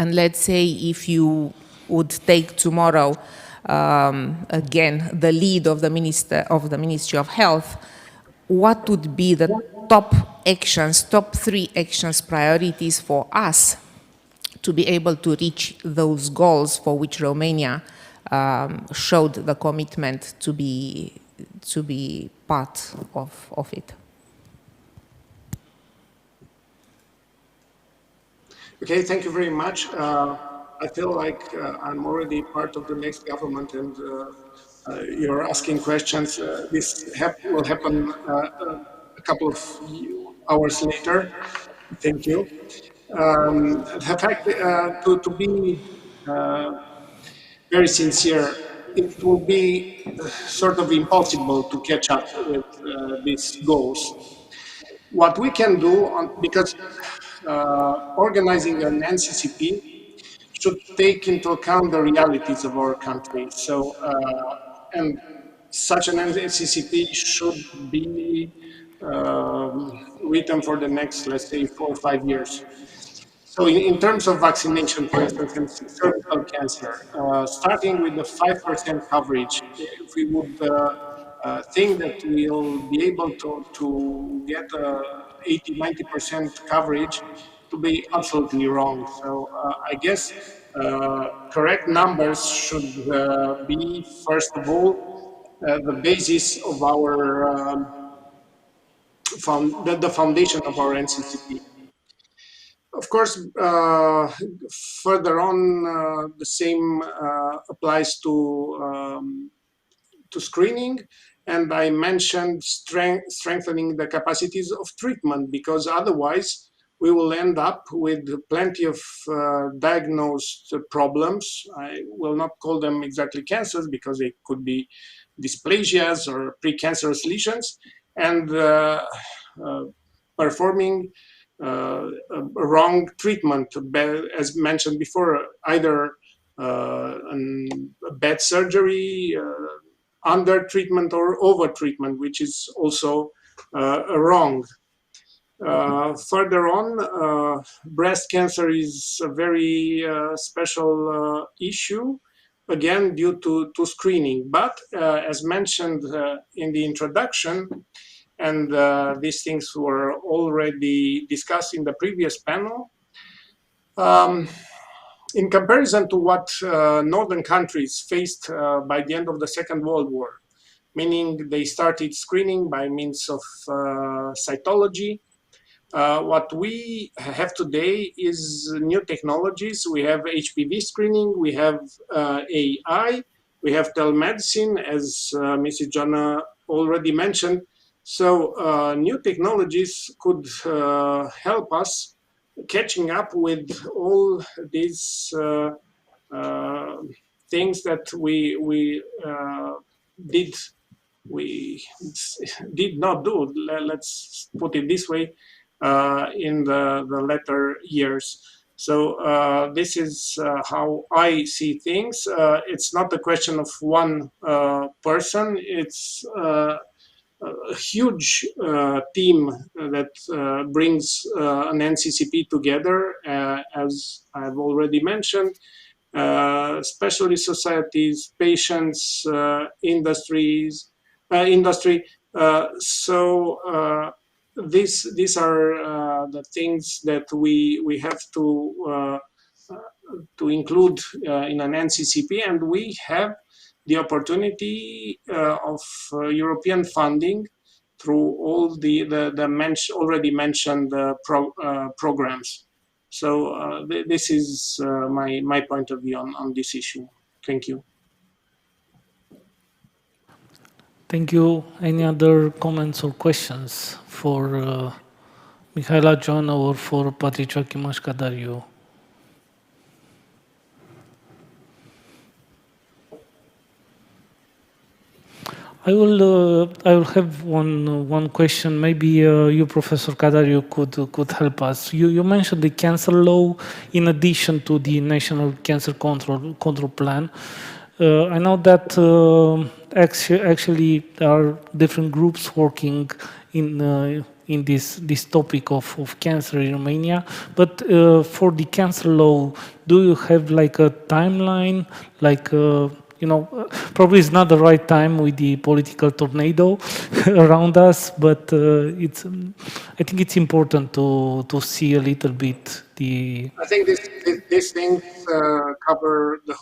And let's say if you would take tomorrow again the lead of the Ministry of Health, what would be the top actions, top 3 actions, priorities for us to be able to reach those goals for which Romania showed the commitment to be part of it? Okay, thank you very much. I feel like I'm already part of the next government, and you're asking questions. This will happen a couple of hours later. Thank you. The fact, to be very sincere, it will be sort of impossible to catch up with these goals. What we can do, because organizing an NCCP should take into account the realities of our country. So, and such an NCCP should be written for the next, let's say, 4 or 5 years. So in terms of vaccination, for instance, in cervical cancer, starting with the 5% coverage, if we would think that we'll be able to get 80, 90% coverage, to be absolutely wrong. So I guess correct numbers should be, first of all, the basis of our the foundation of our NCCP. Of course, further on, the same applies to screening, and I mentioned strengthening the capacities of treatment, because otherwise we will end up with plenty of diagnosed problems. I will not call them exactly cancers, because they could be dysplasias or precancerous lesions, and uh, performing a wrong treatment, as mentioned before, either a bad surgery, under treatment, or over treatment, which is also wrong. Further on, breast cancer is a very special issue, again due to screening. But as mentioned in the introduction, and these things were already discussed in the previous panel, um, in comparison to what northern countries faced by the end of the Second World War, meaning they started screening by means of cytology. What we have today is new technologies. We have HPV screening, we have AI, we have telemedicine, as Mrs. Jana already mentioned. So new technologies could help us catching up with all these uh, things that did we did not do. Let's put it this way, in the latter years. So this is how I see things. It's not a question of one person. It's a huge team that brings an NCCP together, as I've already mentioned, specialist societies, patients, industry. So these are the things that we have to include in an NCCP, and we have the opportunity of European funding through all the already mentioned programs. So this is my point of view on this issue. Thank you. Thank you. Any other comments or questions for Mihaela Joana or for Patricia Chimaș-Cadariu? I will have one question. Maybe you, Professor Cadariu, could help us. You mentioned the cancer law in addition to the National Cancer Control Plan. I know that actually there are different groups working in this topic of cancer in Romania. But for the cancer law, do you have like a timeline, like? Probably it's not the right time with the political tornado around us, but I think it's important to see a little bit the. I think these things cover the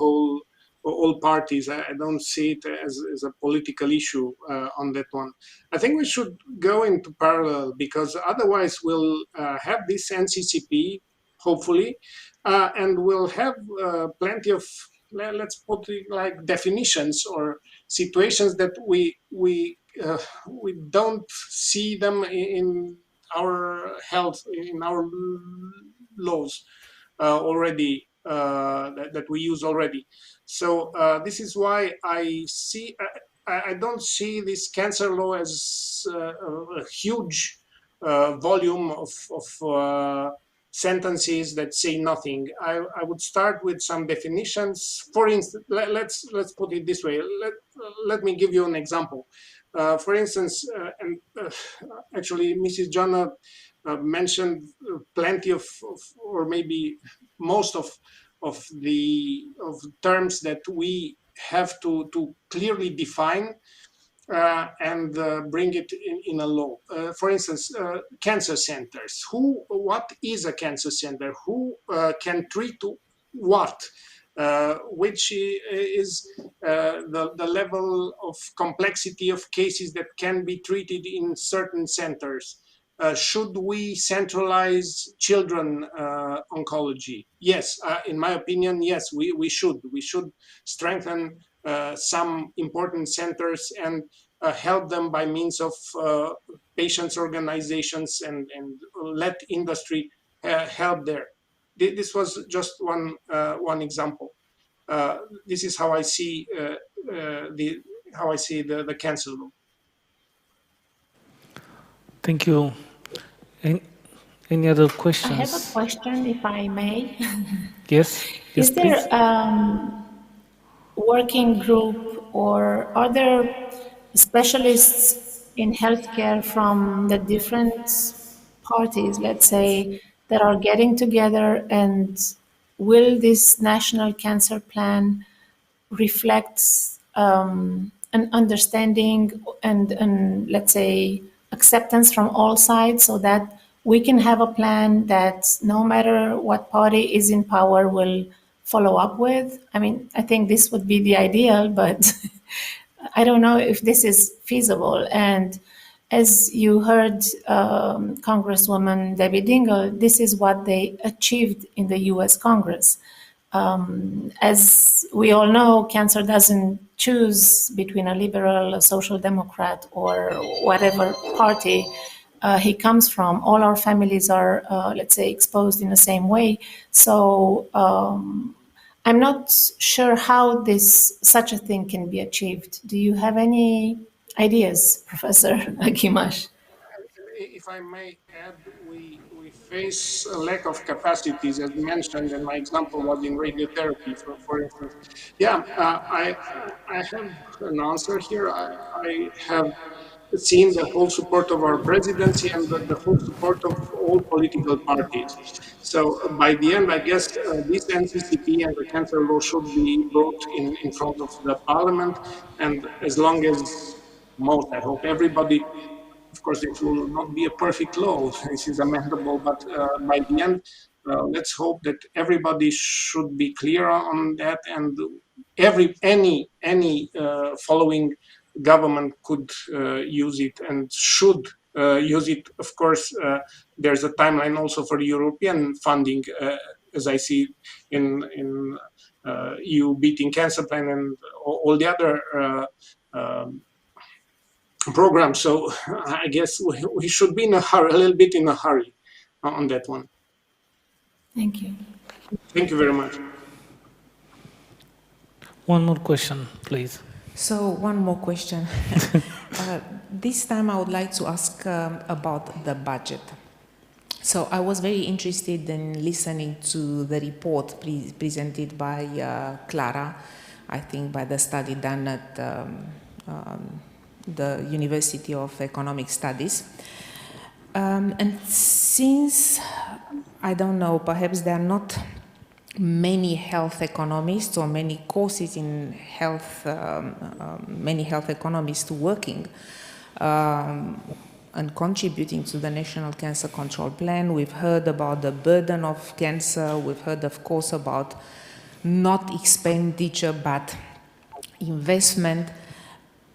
all parties. I don't see it as a political issue on that one. I think we should go into parallel, because otherwise we'll have this NCCP, hopefully, and we'll have plenty of, let's put it like, definitions or situations that we don't see them in our health, in our laws already, that we use already. So this is why I don't see this cancer law as a huge volume of sentences that say nothing. I would start with some definitions. For instance, let's put it this way. Let me give you an example. For instance, actually, Mrs. Jana mentioned plenty of, or maybe most of the terms that we have to clearly define and bring it in a law. For instance, cancer centers. What is a cancer center? Who can treat what, which is the level of complexity of cases that can be treated in certain centers. Should we centralize children oncology? Yes, in my opinion, yes, we should. We should strengthen some important centers and help them by means of patients' organizations and let industry help there. This was just one example. This is how I see the cancer law. Thank you. Any other I have a questions? question, if I may. Yes, yes, Is there please. working group or are there specialists in healthcare from the different parties, let's say, that are getting together, and will this national cancer plan reflects an understanding and let's say acceptance from all sides so that we can have a plan that no matter what party is in power will follow up with. I mean, I think this would be the ideal, but I don't know if this is feasible. And as you heard Congresswoman Debbie Dingell, this is what they achieved in the US Congress. As we all know, cancer doesn't choose between a liberal, a social democrat, or whatever party he comes from. All our families are, let's say, exposed in the same way. So I'm not sure how such a thing can be achieved. Do you have any ideas, Professor Akimash? If I may add, we face a lack of capacities, as mentioned, and my example was in radiotherapy, for instance. Yeah, I have an answer here. I have seen the whole support of our presidency and the whole support of all political parties. So by the end, I guess this NCCP and the cancer law should be brought in front of the parliament. And as long as most, I hope everybody, of course, it will not be a perfect law. This is amendable, but by the end, let's hope that everybody should be clear on that, and any following government could use it and should use it. Of course, there's a timeline also for European funding, as I see in EU beating cancer plan and all the other program. So I guess we should be in a hurry, a little bit in a hurry on that one. Thank you. Thank you very much. One more question, please. So one more question. This time I would like to ask about the budget. So I was very interested in listening to the report presented by Clara, I think by the study done at the University of Economic Studies. And since, I don't know, perhaps there are not many health economists or many courses in health, many health economists working and contributing to the National Cancer Control Plan. We've heard about the burden of cancer. We've heard, of course, about not expenditure, but investment.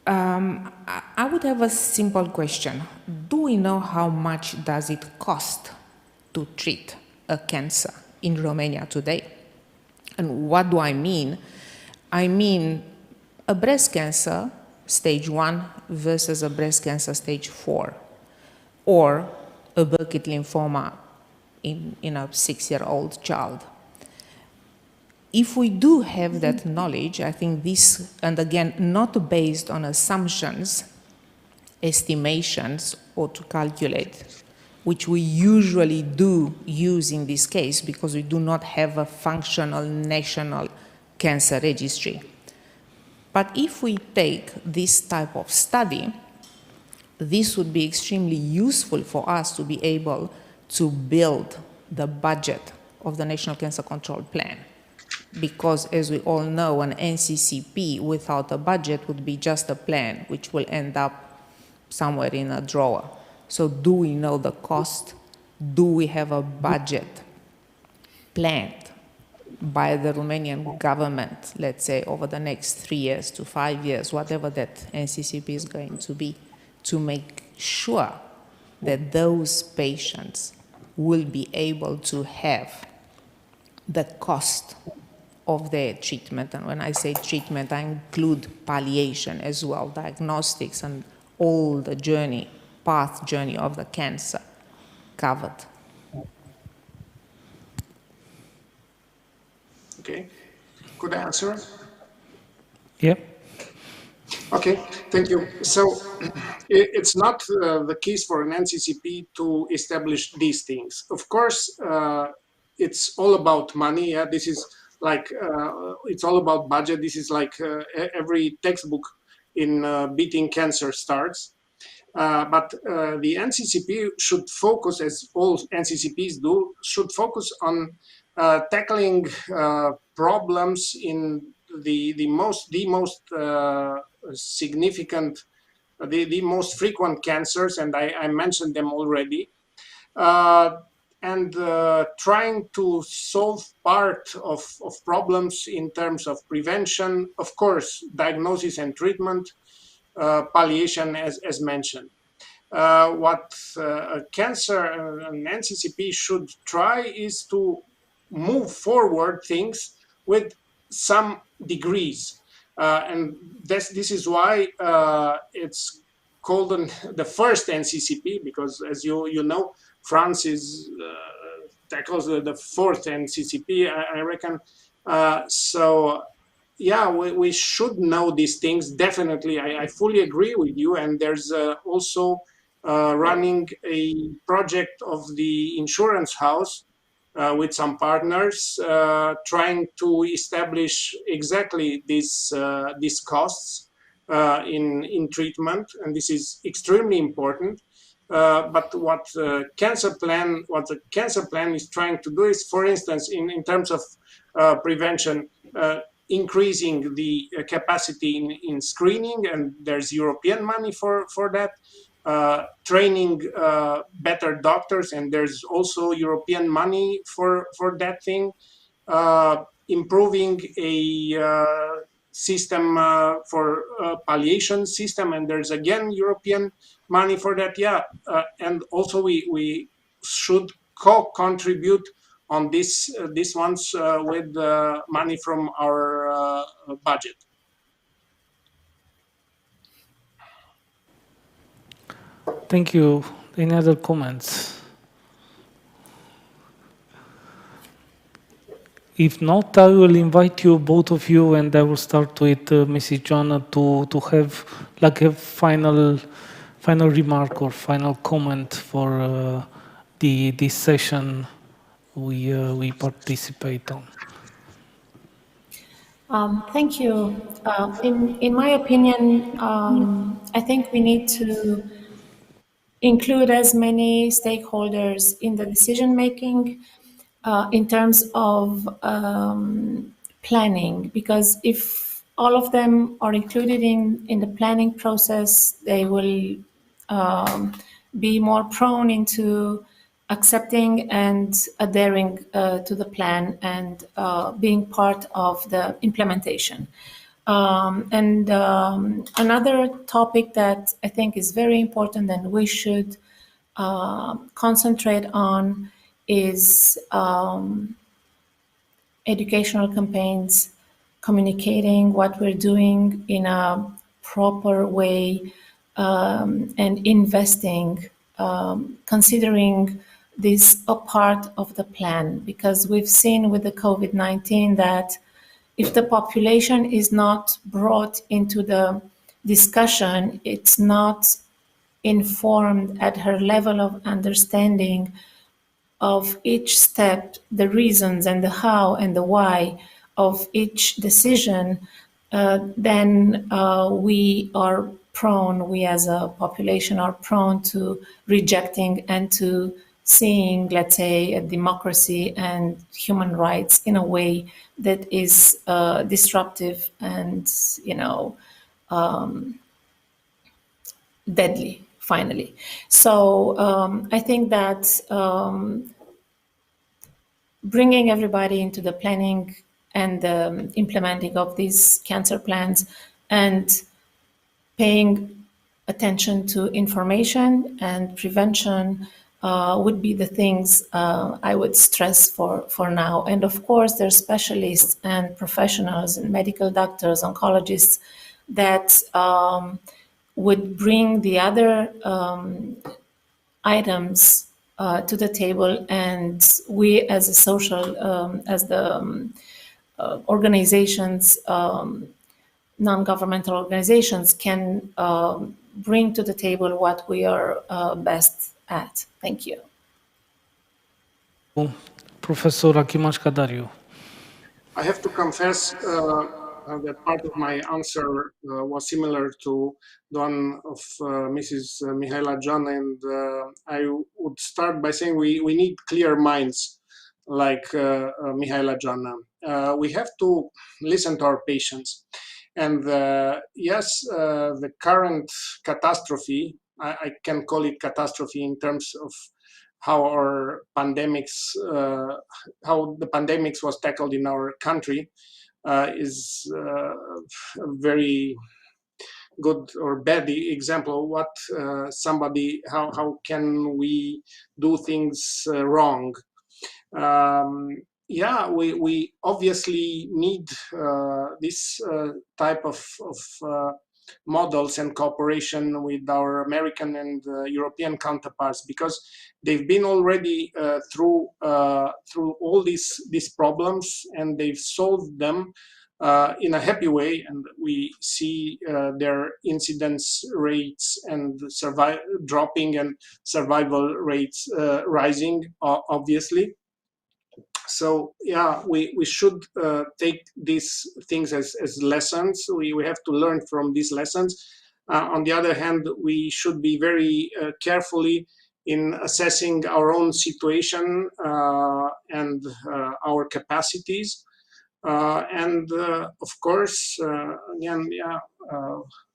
I would have a simple question. Do we know how much does it cost to treat a cancer in Romania today? And what do I mean? I mean a breast cancer stage 1 versus a breast cancer stage 4, or a Burkitt lymphoma in a 6-year-old child. If we do have that knowledge, I think this, and again, not based on assumptions, estimations, or to calculate, which we usually do use in this case because we do not have a functional national cancer registry. But if we take this type of study, this would be extremely useful for us to be able to build the budget of the National Cancer Control Plan. Because as we all know, an NCCP without a budget would be just a plan, which will end up somewhere in a drawer. So do we know the cost? Do we have a budget planned by the Romanian government, let's say over the next 3 years to 5 years, whatever that NCCP is going to be, to make sure that those patients will be able to have the cost of their treatment. And when I say treatment, I include palliation as well, diagnostics and all the path journey of the cancer covered. Okay, could I answer? Yeah. Okay, thank you. So it's not the case for an NCCP to establish these things. Of course, it's all about money. Yeah, this is like it's all about budget. This is like every textbook in beating cancer starts. But the NCCP should focus, as all NCCPs do, should focus on tackling problems in the most significant, the most frequent cancers, and I mentioned them already. And trying to solve part of problems in terms of prevention, of course, diagnosis and treatment, palliation, as mentioned. What an NCCP should try is to move forward things with some degrees. And this is why it's called the first NCCP, because as you know, France is tackles the fourth NCCP, I reckon. So yeah, we should know these things. Definitely, I fully agree with you. And there's also running a project of the insurance house with some partners, trying to establish exactly these costs in treatment, and this is extremely important. But what the cancer plan is trying to do is, for instance, in terms of prevention, increasing the capacity in screening, and there's European money for that. Training better doctors, and there's also European money for that thing. Improving a system for palliation system, and there's again European money for that. Yeah, and also we should co-contribute on these ones with money from our budget. Thank you. Any other comments? If not, I will invite you, both of you, and I will start with Mrs. Joanna to have like a final remark or final comment for this session we participate on. Thank you. In my opinion, I think we need to include as many stakeholders in the decision making in terms of planning, because if all of them are included in the planning process, they will be more prone into accepting and adhering to the plan and being part of the implementation. Another topic that I think is very important and we should concentrate on is educational campaigns, communicating what we're doing in a proper way, and investing, considering this a part of the plan, because we've seen with the COVID-19 that if the population is not brought into the discussion, it's not informed at her level of understanding of each step, the reasons and the how and the why of each decision, then we as a population are prone to rejecting and to seeing, let's say, a democracy and human rights in a way that is disruptive and, deadly, finally. So I think that bringing everybody into the planning and the implementing of these cancer plans, and paying attention to information and prevention would be the things I would stress for now. And of course, there's specialists and professionals and medical doctors, oncologists that would bring the other items to the table, and we as a social, as the organizations, non-governmental organizations can bring to the table what we are best at. Thank you. Professor Achimaș Cadariu. I have to confess that part of my answer was similar to the one of Mrs. Mihaela John, and I would start by saying we need clear minds like Mihaela John. We have to listen to our patients. And yes, the current catastrophe, I can call it catastrophe in terms of how our pandemics, how the pandemics was tackled in our country, is a very good or bad example. What how can we do things wrong? Yeah, we obviously need this type of models and cooperation with our American and European counterparts, because they've been already through all these problems, and they've solved them in a happy way, and we see their incidence rates and dropping and survival rates rising, obviously. So yeah, we should take these things as lessons. We have to learn from these lessons. On the other hand, we should be very carefully in assessing our own situation and our capacities. And of course, again, yeah,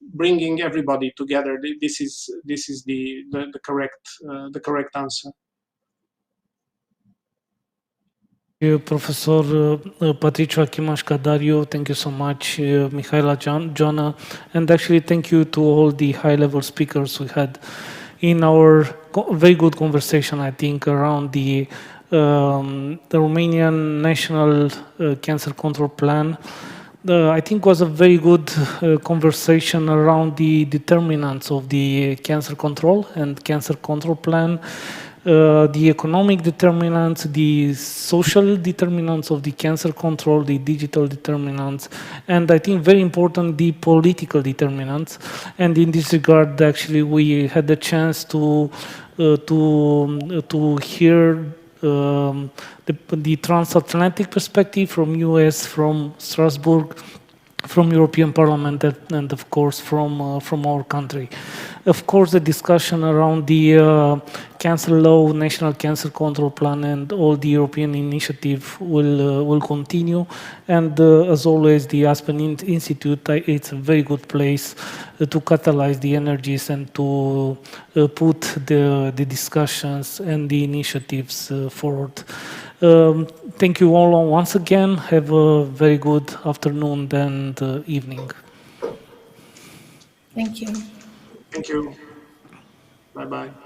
bringing everybody together. This is the correct answer. Thank you, Professor Patriciu Achimaș Cadariu. Thank you so much, Mihaela Joana. And actually, thank you to all the high-level speakers we had in our very good conversation, I think, around the Romanian National Cancer Control Plan. I think was a very good conversation around the determinants of the cancer control and cancer control plan. The economic determinants, the social determinants of the cancer control, the digital determinants, and I think very important, the political determinants. And in this regard, actually, we had the chance to hear the transatlantic perspective from US, from Strasbourg, from European Parliament, and of course from our country. Of course, the discussion around the cancer law, national cancer control plan, and all the European initiative will continue. And as always, the Aspen Institute, it's a very good place to catalyze the energies and to put the discussions and the initiatives forward. Thank you all once again. Have a very good afternoon and evening. Thank you. Thank you. Bye-bye.